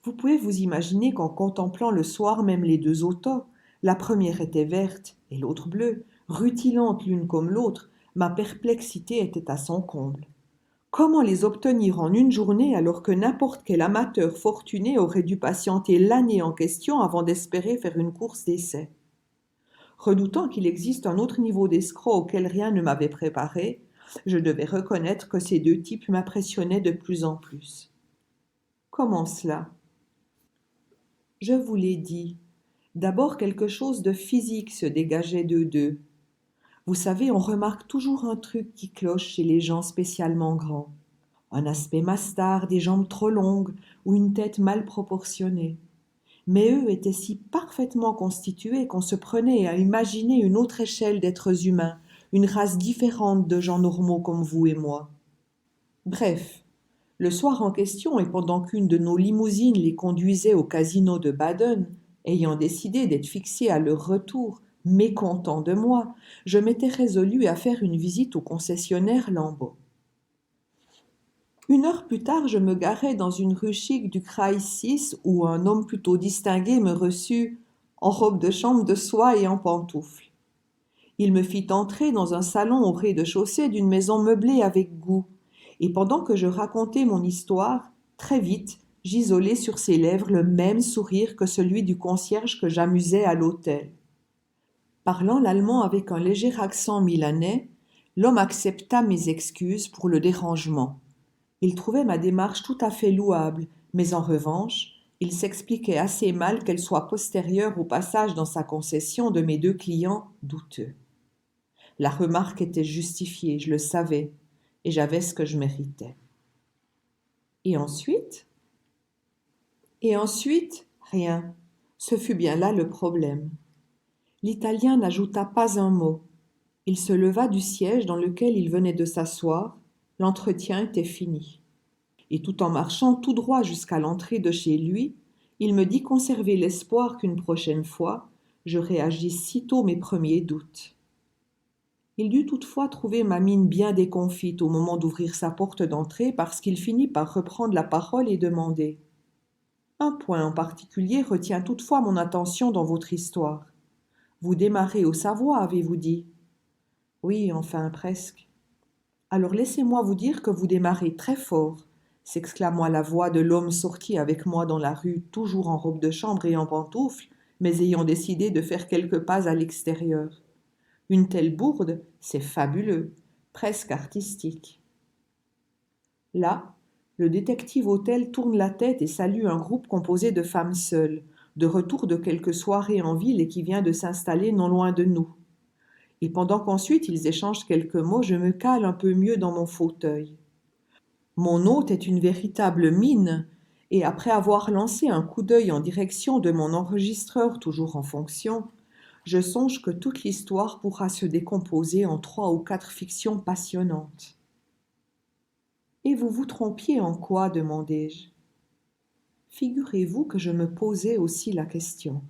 Vous pouvez vous imaginer qu'en contemplant le soir même les deux autos, la première était verte et l'autre bleue, rutilantes l'une comme l'autre, ma perplexité était à son comble. Comment les obtenir en une journée alors que n'importe quel amateur fortuné aurait dû patienter l'année en question avant d'espérer faire une course d'essai? Redoutant qu'il existe un autre niveau d'escroc auquel rien ne m'avait préparé, je devais reconnaître que ces deux types m'impressionnaient de plus en plus. Comment cela? Je vous l'ai dit. D'abord quelque chose de physique se dégageait d'eux deux. Vous savez, on remarque toujours un truc qui cloche chez les gens spécialement grands. Un aspect mastard, des jambes trop longues ou une tête mal proportionnée. Mais eux étaient si parfaitement constitués qu'on se prenait à imaginer une autre échelle d'êtres humains, une race différente de gens normaux comme vous et moi. Bref, le soir en question et pendant qu'une de nos limousines les conduisait au casino de Baden, ayant décidé d'être fixés à leur retour, mécontents de moi, je m'étais résolue à faire une visite au concessionnaire Lambeau. 1 heure plus tard, je me garai dans une rue chic du Kreis 6 où un homme plutôt distingué me reçut en robe de chambre de soie et en pantoufles. Il me fit entrer dans un salon au rez-de-chaussée d'une maison meublée avec goût, et pendant que je racontais mon histoire, très vite, j'isolai sur ses lèvres le même sourire que celui du concierge que j'amusais à l'hôtel. Parlant l'allemand avec un léger accent milanais, l'homme accepta mes excuses pour le dérangement. Il trouvait ma démarche tout à fait louable, mais en revanche, il s'expliquait assez mal qu'elle soit postérieure au passage dans sa concession de mes deux clients douteux. La remarque était justifiée, je le savais, et j'avais ce que je méritais. Et ensuite? Et ensuite, rien. Ce fut bien là le problème. L'Italien n'ajouta pas un mot. Il se leva du siège dans lequel il venait de s'asseoir. L'entretien était fini. Et tout en marchant tout droit jusqu'à l'entrée de chez lui, il me dit conserver l'espoir qu'une prochaine fois, je réagisse sitôt mes premiers doutes. Il dut toutefois trouver ma mine bien déconfite au moment d'ouvrir sa porte d'entrée parce qu'il finit par reprendre la parole et demander. Un point en particulier retient toutefois mon attention dans votre histoire. Vous démarrez au Savoie, avez-vous dit? Oui, enfin presque. Alors laissez-moi vous dire que vous démarrez très fort, s'exclama la voix de l'homme sorti avec moi dans la rue, toujours en robe de chambre et en pantoufles, mais ayant décidé de faire quelques pas à l'extérieur. Une telle bourde, c'est fabuleux, presque artistique. Là, le détective-hôtel tourne la tête et salue un groupe composé de femmes seules, de retour de quelques soirées en ville et qui vient de s'installer non loin de nous. Et pendant qu'ensuite ils échangent quelques mots, je me cale un peu mieux dans mon fauteuil. Mon hôte est une véritable mine, et après avoir lancé un coup d'œil en direction de mon enregistreur toujours en fonction, je songe que toute l'histoire pourra se décomposer en 3 ou 4 fictions passionnantes. Et vous vous trompiez en quoi, demandai-je. Figurez-vous que je me posais aussi la question.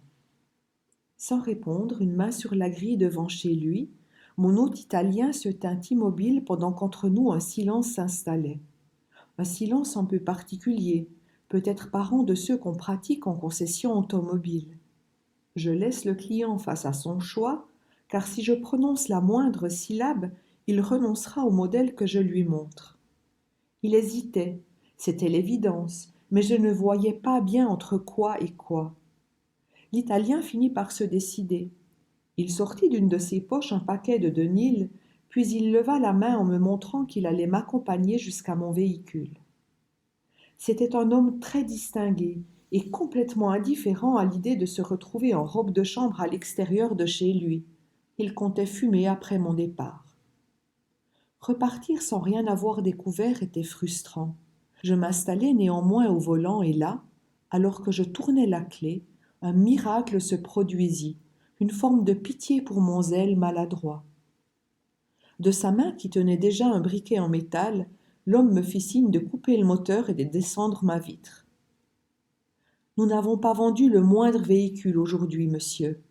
Sans répondre, une main sur la grille devant chez lui, mon hôte italien se tint immobile pendant qu'entre nous un silence s'installait. Un silence un peu particulier, peut-être parent de ceux qu'on pratique en concession automobile. Je laisse le client face à son choix, car si je prononce la moindre syllabe, il renoncera au modèle que je lui montre. Il hésitait, c'était l'évidence, mais je ne voyais pas bien entre quoi et quoi. L'Italien finit par se décider. Il sortit d'une de ses poches un paquet de 2000, puis il leva la main en me montrant qu'il allait m'accompagner jusqu'à mon véhicule. C'était un homme très distingué et complètement indifférent à l'idée de se retrouver en robe de chambre à l'extérieur de chez lui. Il comptait fumer après mon départ. Repartir sans rien avoir découvert était frustrant. Je m'installai néanmoins au volant et là, alors que je tournais la clé, un miracle se produisit, une forme de pitié pour mon zèle maladroit. De sa main qui tenait déjà un briquet en métal, l'homme me fit signe de couper le moteur et de descendre ma vitre. Nous n'avons pas vendu le moindre véhicule aujourd'hui, monsieur,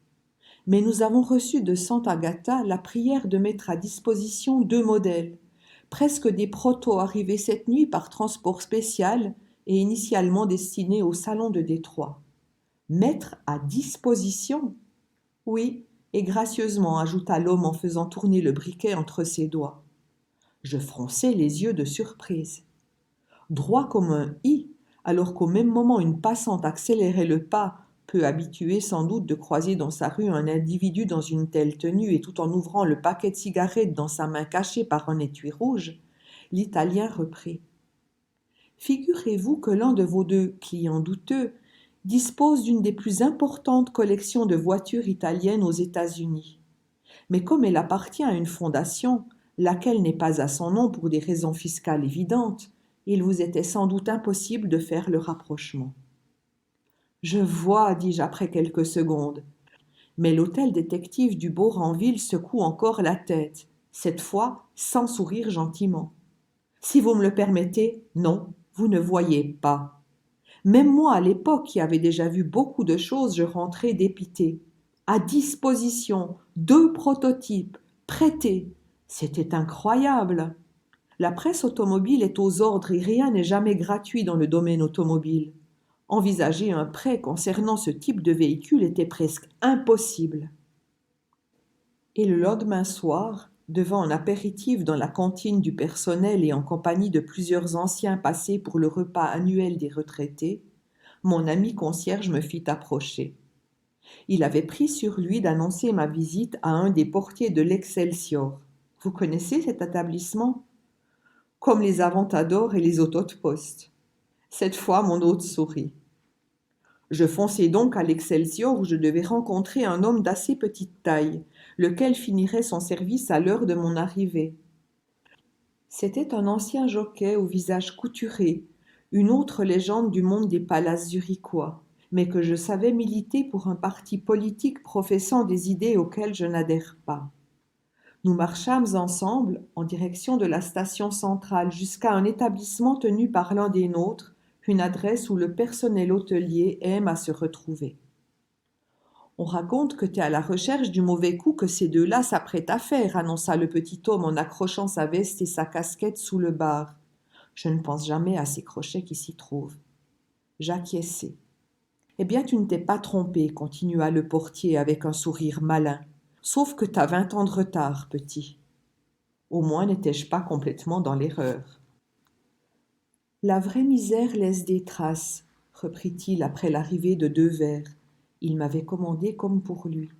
mais nous avons reçu de Sant'Agata la prière de mettre à disposition 2 modèles, presque des protos arrivés cette nuit par transport spécial et initialement destinés au salon de Détroit. Mettre à disposition? Oui, et gracieusement, ajouta l'homme en faisant tourner le briquet entre ses doigts. Je fronçai les yeux de surprise. Droit comme un i, alors qu'au même moment une passante accélérait le pas, peu habituée sans doute de croiser dans sa rue un individu dans une telle tenue et tout en ouvrant le paquet de cigarettes dans sa main cachée par un étui rouge, l'Italien reprit. Figurez-vous que l'un de vos 2 clients douteux dispose d'une des plus importantes collections de voitures italiennes aux États-Unis. Mais comme elle appartient à une fondation, laquelle n'est pas à son nom pour des raisons fiscales évidentes, il vous était sans doute impossible de faire le rapprochement. Je vois, dis-je après quelques secondes. Mais l'hôtel détective du Beauranville secoue encore la tête, cette fois sans sourire gentiment. Si vous me le permettez, non, vous ne voyez pas. Même moi, à l'époque, qui avait déjà vu beaucoup de choses, je rentrais dépité. À disposition, 2 prototypes, prêtés. C'était incroyable. La presse automobile est aux ordres et rien n'est jamais gratuit dans le domaine automobile. Envisager un prêt concernant ce type de véhicule était presque impossible. Et le lendemain soir, devant un apéritif dans la cantine du personnel et en compagnie de plusieurs anciens passés pour le repas annuel des retraités, mon ami concierge me fit approcher. Il avait pris sur lui d'annoncer ma visite à un des portiers de l'Excelsior. Vous connaissez cet établissement? Comme les Aventador et les autos de poste. Cette fois, mon hôte sourit. Je fonçai donc à l'Excelsior où je devais rencontrer un homme d'assez petite taille, lequel finirait son service à l'heure de mon arrivée. C'était un ancien jockey au visage couturé, une autre légende du monde des palaces zurichois, mais que je savais militer pour un parti politique professant des idées auxquelles je n'adhère pas. Nous marchâmes ensemble en direction de la station centrale jusqu'à un établissement tenu par l'un des nôtres, une adresse où le personnel hôtelier aime à se retrouver. On raconte que t'es à la recherche du mauvais coup que ces deux-là s'apprêtent à faire, annonça le petit homme en accrochant sa veste et sa casquette sous le bar. Je ne pense jamais à ces crochets qui s'y trouvent. J'acquiesçai. Eh bien, tu ne t'es pas trompé, continua le portier avec un sourire malin. Sauf que t'as 20 ans de retard, petit. Au moins n'étais-je pas complètement dans l'erreur. La vraie misère laisse des traces, reprit-il après l'arrivée de 2 verres. Il m'avait commandé comme pour lui.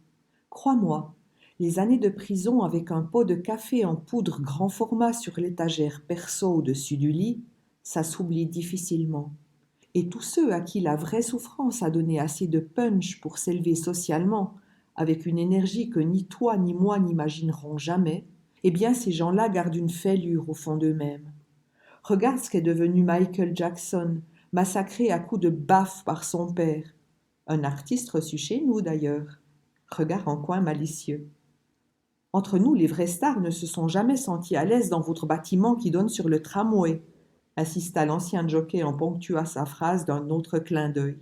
Crois-moi, les années de prison avec un pot de café en poudre grand format sur l'étagère perso au-dessus du lit, ça s'oublie difficilement. Et tous ceux à qui la vraie souffrance a donné assez de punch pour s'élever socialement, avec une énergie que ni toi ni moi n'imaginerons jamais, eh bien ces gens-là gardent une fêlure au fond d'eux-mêmes. Regarde ce qu'est devenu Michael Jackson, massacré à coups de baffe par son père. Un artiste reçu chez nous d'ailleurs. Regard en coin malicieux. Entre nous, les vraies stars ne se sont jamais sentis à l'aise dans votre bâtiment qui donne sur le tramway, insista l'ancien jockey en ponctua sa phrase d'un autre clin d'œil.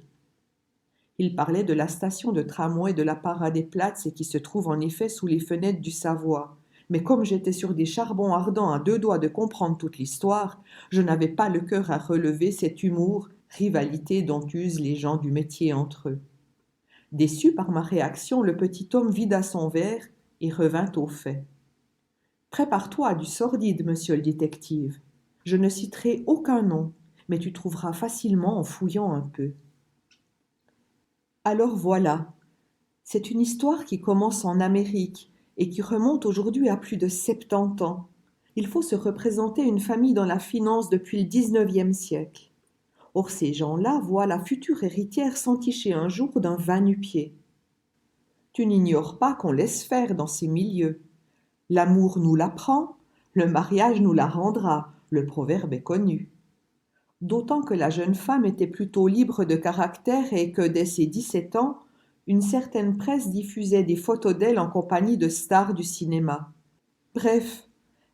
Il parlait de la station de tramway de la Paradeplatz et qui se trouve en effet sous les fenêtres du Savoie. Mais comme j'étais sur des charbons ardents à 2 doigts de comprendre toute l'histoire, je n'avais pas le cœur à relever cet humour, rivalité dont usent les gens du métier entre eux. Déçu par ma réaction, le petit homme vida son verre et revint au fait. Prépare-toi à du sordide, monsieur le détective. Je ne citerai aucun nom, mais tu trouveras facilement en fouillant un peu. Alors voilà, c'est une histoire qui commence en Amérique et qui remonte aujourd'hui à plus de 70 ans. Il faut se représenter une famille dans la finance depuis le 19e siècle. Or ces gens-là voient la future héritière s'enticher un jour d'un va-nu-pied. Tu n'ignores pas qu'on laisse faire dans ces milieux. L'amour nous l'apprend, le mariage nous la rendra, le proverbe est connu. D'autant que la jeune femme était plutôt libre de caractère et que, dès ses 17 ans, une certaine presse diffusait des photos d'elle en compagnie de stars du cinéma. Bref,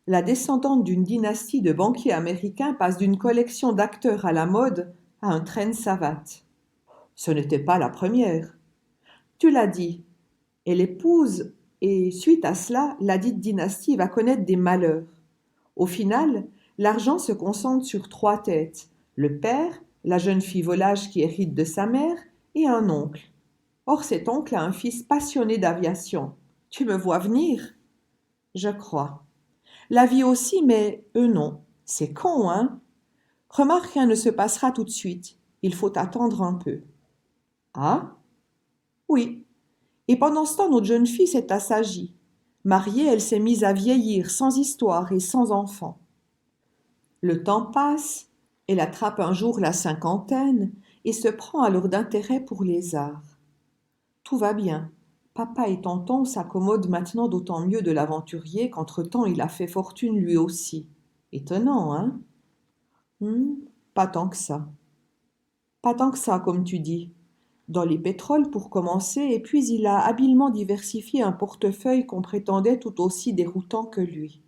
la descendante d'une dynastie de banquiers américains passe d'une collection d'acteurs à la mode à un train savate. Ce n'était pas la première. Tu l'as dit, elle épouse et, suite à cela, la dite dynastie va connaître des malheurs. Au final, l'argent se concentre sur 3 têtes. Le père, la jeune fille volage qui hérite de sa mère, et un oncle. Or cet oncle a un fils passionné d'aviation. Tu me vois venir? Je crois. La vie aussi, mais eux non. C'est con, hein? Remarque, rien ne se passera tout de suite. Il faut attendre un peu. Ah? Oui. Et pendant ce temps, notre jeune fille s'est assagie. Mariée, elle s'est mise à vieillir, sans histoire et sans enfant. Le temps passe, elle attrape un jour la cinquantaine et se prend alors d'intérêt pour les arts. Tout va bien. Papa et tonton s'accommodent maintenant d'autant mieux de l'aventurier qu'entre-temps il a fait fortune lui aussi. Étonnant, hein? Pas tant que ça. Pas tant que ça, comme tu dis. Dans les pétroles pour commencer, et puis il a habilement diversifié un portefeuille qu'on prétendait tout aussi déroutant que lui.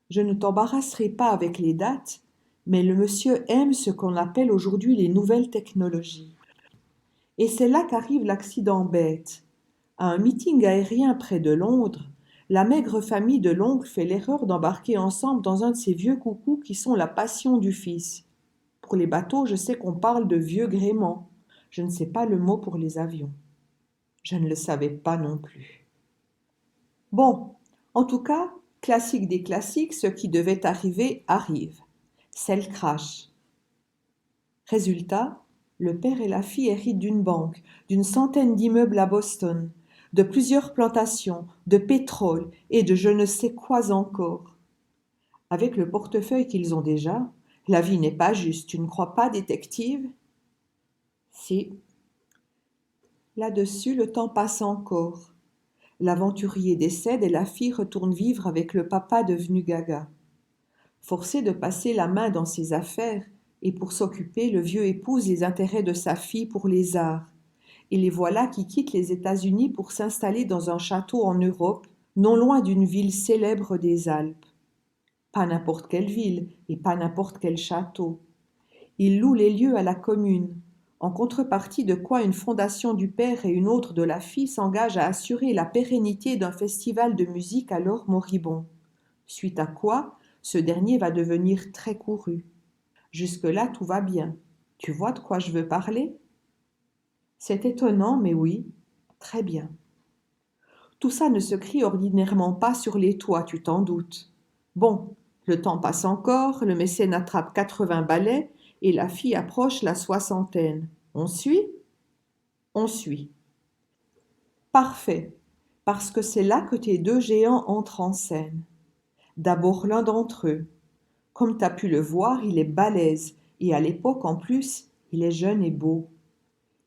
Je ne t'embarrasserai pas avec les dates, mais le monsieur aime ce qu'on appelle aujourd'hui les nouvelles technologies. Et c'est là qu'arrive l'accident bête. À un meeting aérien près de Londres, la maigre famille de l'oncle fait l'erreur d'embarquer ensemble dans un de ces vieux coucous qui sont la passion du fils. Pour les bateaux, je sais qu'on parle de vieux gréement. Je ne sais pas le mot pour les avions. Je ne le savais pas non plus. Bon, en tout cas, classique des classiques, ce qui devait arriver arrive. C'est le crash. Résultat, le père et la fille héritent d'une banque, d'une centaine d'immeubles à Boston, de plusieurs plantations, de pétrole et de je ne sais quoi encore. Avec le portefeuille qu'ils ont déjà, la vie n'est pas juste, tu ne crois pas, détective? Si. Là-dessus, le temps passe encore. L'aventurier décède et la fille retourne vivre avec le papa devenu gaga. Forcé de passer la main dans ses affaires, et pour s'occuper, le vieux épouse les intérêts de sa fille pour les arts. Et les voilà qui quittent les États-Unis pour s'installer dans un château en Europe, non loin d'une ville célèbre des Alpes. Pas n'importe quelle ville et pas n'importe quel château. Ils louent les lieux à la commune, en contrepartie de quoi une fondation du père et une autre de la fille s'engagent à assurer la pérennité d'un festival de musique alors moribond, suite à quoi ce dernier va devenir très couru. Jusque-là, tout va bien. Tu vois de quoi je veux parler? C'est étonnant, mais oui, très bien. Tout ça ne se crie ordinairement pas sur les toits, tu t'en doutes. Bon, le temps passe encore, le mécène attrape 80 balais et la fille approche la soixantaine. On suit? On suit. Parfait, parce que c'est là que tes deux géants entrent en scène. D'abord l'un d'entre eux. Comme t'as pu le voir, il est balèze, et à l'époque en plus, il est jeune et beau.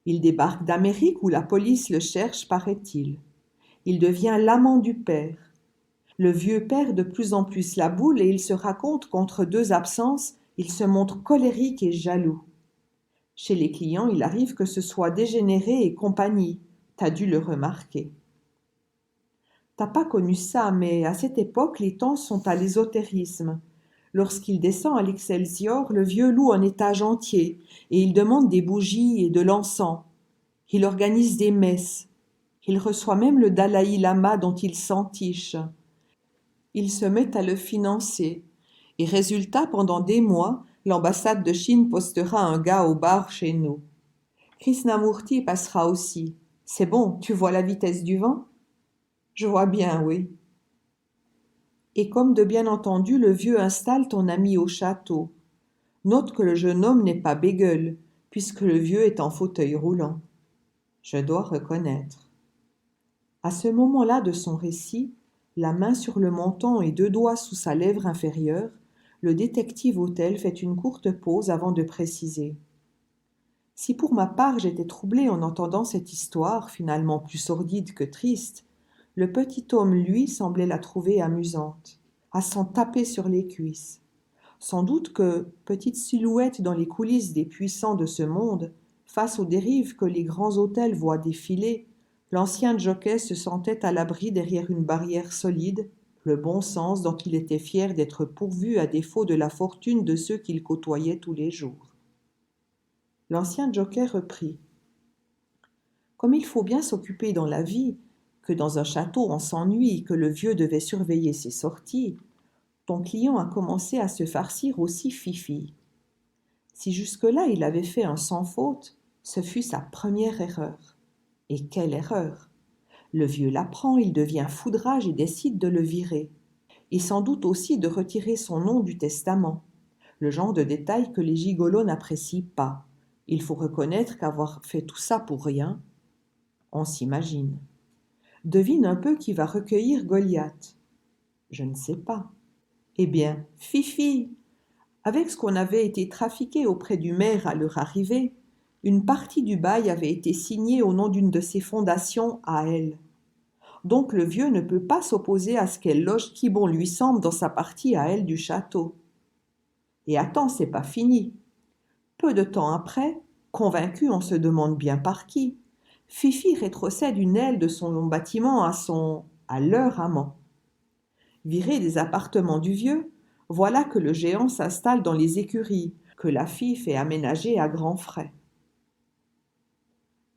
Il débarque d'Amérique où la police le cherche, paraît-il. Il devient l'amant du père. Le vieux perd de plus en plus la boule et il se raconte qu'entre deux absences, il se montre colérique et jaloux. Chez les clients, il arrive que ce soit dégénéré et compagnie. T'as dû le remarquer. T'as pas connu ça, mais à cette époque, les temps sont à l'ésotérisme. Lorsqu'il descend à l'Excelsior, le vieux loue un étage entier et il demande des bougies et de l'encens. Il organise des messes. Il reçoit même le Dalaï Lama dont il s'entiche. Il se met à le financer. Et résultat, pendant des mois, l'ambassade de Chine postera un gars au bar chez nous. Krishnamurti passera aussi. C'est bon, tu vois la vitesse du vent? Je vois bien, oui. Et comme de bien entendu, le vieux installe ton ami au château. Note que le jeune homme n'est pas bégueule, puisque le vieux est en fauteuil roulant. Je dois reconnaître. À ce moment-là de son récit, la main sur le menton et deux doigts sous sa lèvre inférieure, le détective Hôtel fait une courte pause avant de préciser. Si pour ma part j'étais troublé en entendant cette histoire, finalement plus sordide que triste, le petit homme, lui, semblait la trouver amusante, à s'en taper sur les cuisses. Sans doute que, petite silhouette dans les coulisses des puissants de ce monde, face aux dérives que les grands hôtels voient défiler, l'ancien jockey se sentait à l'abri derrière une barrière solide, le bon sens dont il était fier d'être pourvu à défaut de la fortune de ceux qu'il côtoyait tous les jours. L'ancien jockey reprit. Comme il faut bien s'occuper dans la vie, que dans un château on s'ennuie, que le vieux devait surveiller ses sorties, ton client a commencé à se farcir aussi Fifi. Si jusque-là il avait fait un sans faute, ce fut sa première erreur. Et quelle erreur! Le vieux l'apprend, il devient foudrage et décide de le virer. Et sans doute aussi de retirer son nom du testament. Le genre de détail que les gigolos n'apprécient pas. Il faut reconnaître qu'avoir fait tout ça pour rien, on s'imagine. Devine un peu qui va recueillir Goliath. Je ne sais pas. Eh bien, Fifi! Avec ce qu'on avait été trafiqué auprès du maire à leur arrivée, une partie du bail avait été signée au nom d'une de ses fondations à elle. Donc le vieux ne peut pas s'opposer à ce qu'elle loge qui bon lui semble dans sa partie à elle du château. Et attends, c'est pas fini. Peu de temps après, convaincu on se demande bien par qui, Fifi rétrocède une aile de son bâtiment à leur amant. Viré des appartements du vieux, voilà que le géant s'installe dans les écuries, que la fille fait aménager à grands frais.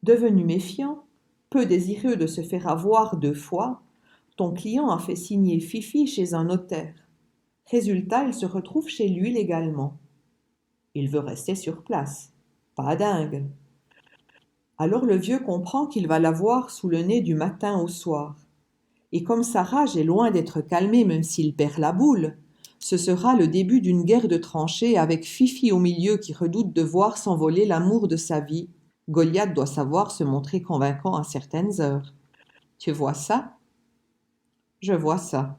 Devenu méfiant, peu désireux de se faire avoir deux fois, ton client a fait signer Fifi chez un notaire. Résultat, il se retrouve chez lui légalement. Il veut rester sur place. Pas dingue. Alors le vieux comprend qu'il va la voir sous le nez du matin au soir. Et comme sa rage est loin d'être calmée même s'il perd la boule, ce sera le début d'une guerre de tranchées avec Fifi au milieu qui redoute de voir s'envoler l'amour de sa vie. Goliath doit savoir se montrer convaincant à certaines heures. Tu vois ça? Je vois ça.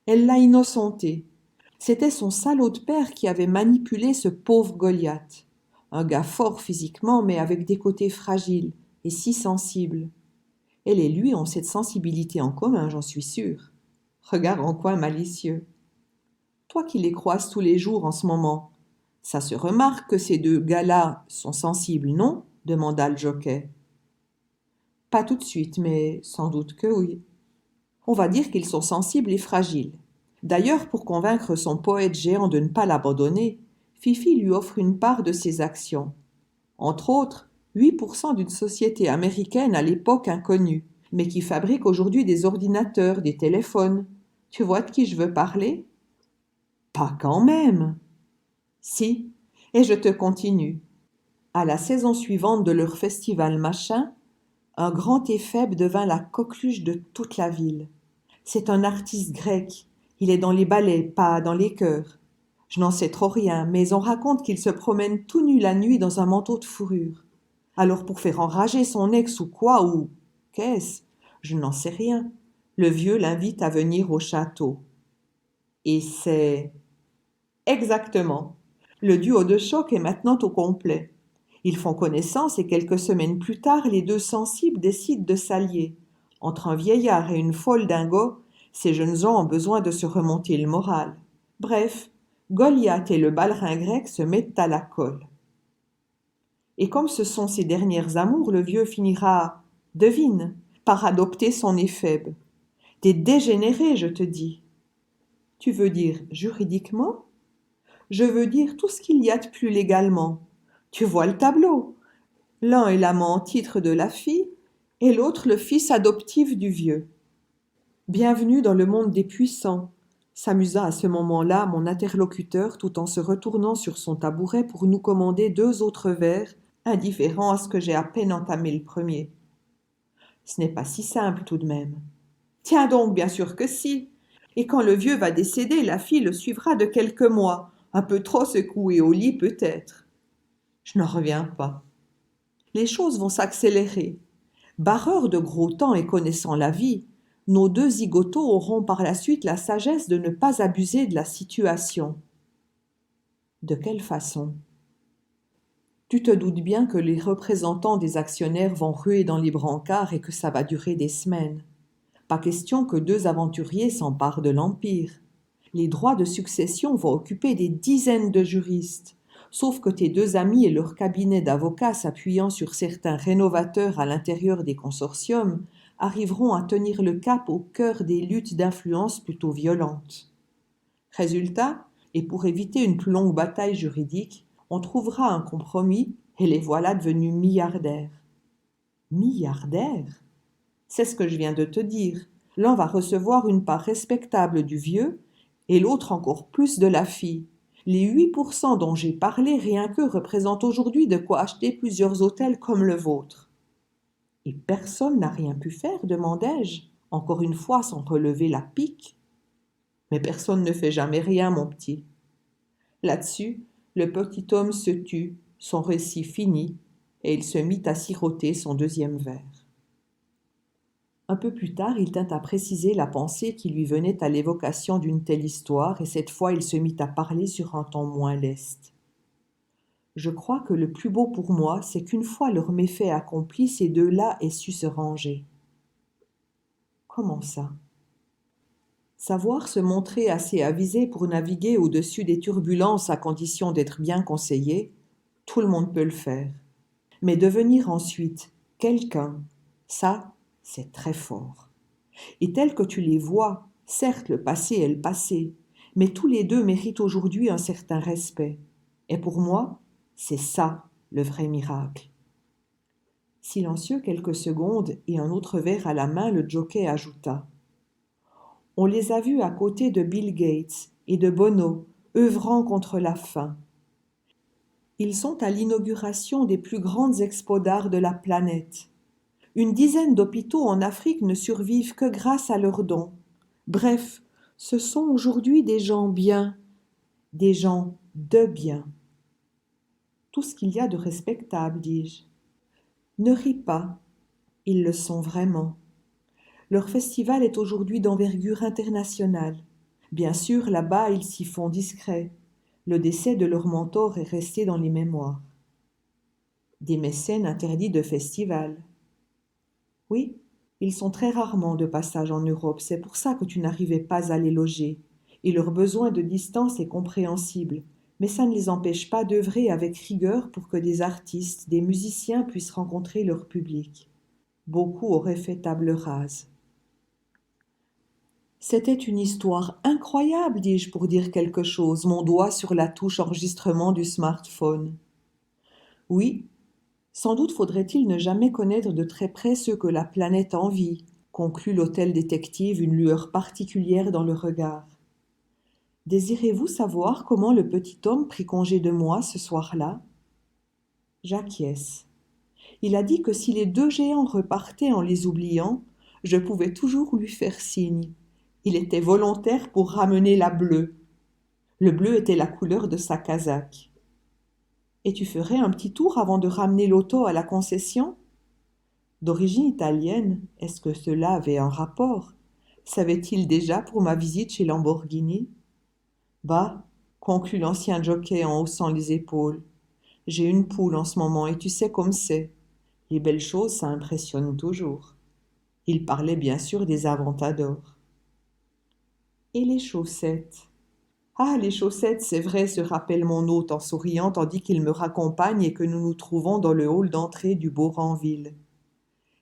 Elle l'a innocenté. C'était son salaud de père qui avait manipulé ce pauvre Goliath. Un gars fort physiquement mais avec des côtés fragiles et si sensibles. Elle et lui ont cette sensibilité en commun, j'en suis sûre. Regard en coin malicieux. Toi qui les croises tous les jours en ce moment, ça se remarque que ces deux gars-là sont sensibles, non? Demanda le jockey. Pas tout de suite, mais sans doute que oui. On va dire qu'ils sont sensibles et fragiles. D'ailleurs, pour convaincre son poète géant de ne pas l'abandonner, Fifi lui offre une part de ses actions. Entre autres, 8% d'une société américaine à l'époque inconnue, mais qui fabrique aujourd'hui des ordinateurs, des téléphones. Tu vois de qui je veux parler? Pas quand même. Si, et je te continue. À la saison suivante de leur festival machin, un grand éphèbe devint la coqueluche de toute la ville. C'est un artiste grec. Il est dans les ballets, pas dans les chœurs. Je n'en sais trop rien, mais on raconte qu'il se promène tout nu la nuit dans un manteau de fourrure. Alors pour faire enrager son ex ou quoi, ou qu'est-ce? Je n'en sais rien. Le vieux l'invite à venir au château. Et c'est... Exactement. Le duo de choc est maintenant au complet. Ils font connaissance et quelques semaines plus tard, les deux sensibles décident de s'allier. Entre un vieillard et une folle dingo, ces jeunes gens ont besoin de se remonter le moral. Bref, Goliath et le ballerin grec se mettent à la colle. Et comme ce sont ses dernières amours, le vieux finira, devine, par adopter son éphèbe. Des dégénérés, je te dis. Tu veux dire juridiquement? Je veux dire tout ce qu'il y a de plus légalement. Tu vois le tableau. L'un est l'amant en titre de la fille, et l'autre le fils adoptif du vieux. Bienvenue dans le monde des puissants, s'amusa à ce moment-là mon interlocuteur tout en se retournant sur son tabouret pour nous commander 2 autres verres, indifférent à ce que j'ai à peine entamé le premier. Ce n'est pas si simple tout de même. Tiens donc, bien sûr que si. Et quand le vieux va décéder, la fille le suivra de quelques mois, un peu trop secouée au lit peut-être. Je n'en reviens pas. Les choses vont s'accélérer. Barreurs de gros temps et connaissant la vie, nos 2 zigotos auront par la suite la sagesse de ne pas abuser de la situation. De quelle façon? Tu te doutes bien que les représentants des actionnaires vont ruer dans les brancards et que ça va durer des semaines. Pas question que 2 aventuriers s'emparent de l'empire. Les droits de succession vont occuper des dizaines de juristes, sauf que tes 2 amis et leur cabinet d'avocats s'appuyant sur certains rénovateurs à l'intérieur des consortiums arriveront à tenir le cap au cœur des luttes d'influence plutôt violentes. Résultat, et pour éviter une plus longue bataille juridique, on trouvera un compromis et les voilà devenus milliardaires. Milliardaires? C'est ce que je viens de te dire. L'un va recevoir une part respectable du vieux et l'autre encore plus de la fille. Les 8% dont j'ai parlé rien qu'eux représentent aujourd'hui de quoi acheter plusieurs hôtels comme le vôtre. Et personne n'a rien pu faire, demandai-je, encore une fois sans relever la pique. Mais personne ne fait jamais rien, mon petit. Là-dessus, le petit homme se tut, son récit fini, et il se mit à siroter son 2e verre. Un peu plus tard, il tint à préciser la pensée qui lui venait à l'évocation d'une telle histoire, et cette fois il se mit à parler sur un ton moins leste. Je crois que le plus beau pour moi, c'est qu'une fois leur méfait accompli, ces 2-là aient su se ranger. Comment ça? Savoir se montrer assez avisé pour naviguer au-dessus des turbulences à condition d'être bien conseillé, tout le monde peut le faire. Mais devenir ensuite quelqu'un, ça, c'est très fort. Et tel que tu les vois, certes le passé est le passé, mais tous les 2 méritent aujourd'hui un certain respect. Et pour moi, c'est ça le vrai miracle. Silencieux quelques secondes et un autre verre à la main, le jockey ajouta. On les a vus à côté de Bill Gates et de Bono, œuvrant contre la faim. Ils sont à l'inauguration des plus grandes expos d'art de la planète. Une dizaine d'hôpitaux en Afrique ne survivent que grâce à leurs dons. Bref, ce sont aujourd'hui des gens bien, des gens de bien. Tout ce qu'il y a de respectable, dis-je. Ne ris pas, ils le sont vraiment. Leur festival est aujourd'hui d'envergure internationale. Bien sûr, là-bas, ils s'y font discrets. Le décès de leur mentor est resté dans les mémoires. Des mécènes interdits de festival. Oui, ils sont très rarement de passage en Europe, c'est pour ça que tu n'arrivais pas à les loger. Et leur besoin de distance est compréhensible, mais ça ne les empêche pas d'œuvrer avec rigueur pour que des artistes, des musiciens puissent rencontrer leur public. Beaucoup auraient fait table rase. C'était une histoire incroyable, dis-je pour dire quelque chose, mon doigt sur la touche enregistrement du smartphone. Oui, Sans doute faudrait-il ne jamais connaître de très près ceux que la planète envie, conclut l'hôtel détective, une lueur particulière dans le regard. Désirez-vous savoir comment le petit homme prit congé de moi ce soir-là? J'acquiesce. Il a dit que si les deux géants repartaient en les oubliant, je pouvais toujours lui faire signe. Il était volontaire pour ramener la bleue. Le bleu était la couleur de sa casaque. Et tu ferais un petit tour avant de ramener l'auto à la concession? D'origine italienne, est-ce que cela avait un rapport? Savait-il déjà pour ma visite chez Lamborghini? Bah, conclut l'ancien jockey en haussant les épaules. J'ai une poule en ce moment et tu sais comme c'est. Les belles choses, ça impressionne toujours. Il parlait bien sûr des Aventadors. Et les chaussettes? Ah, les chaussettes, c'est vrai, se rappelle mon hôte en souriant tandis qu'il me raccompagne et que nous nous trouvons dans le hall d'entrée du beau Ranville.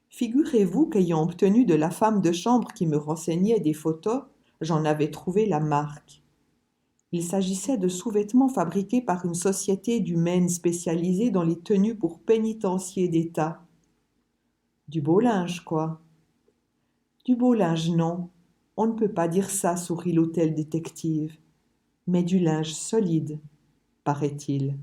Figurez-vous qu'ayant obtenu de la femme de chambre qui me renseignait des photos, j'en avais trouvé la marque. Il s'agissait de sous-vêtements fabriqués par une société du Maine spécialisée dans les tenues pour pénitenciers d'État. Du beau linge, quoi. Du beau linge, non. On ne peut pas dire ça, sourit l'hôtel détective. Mais du linge solide, paraît-il.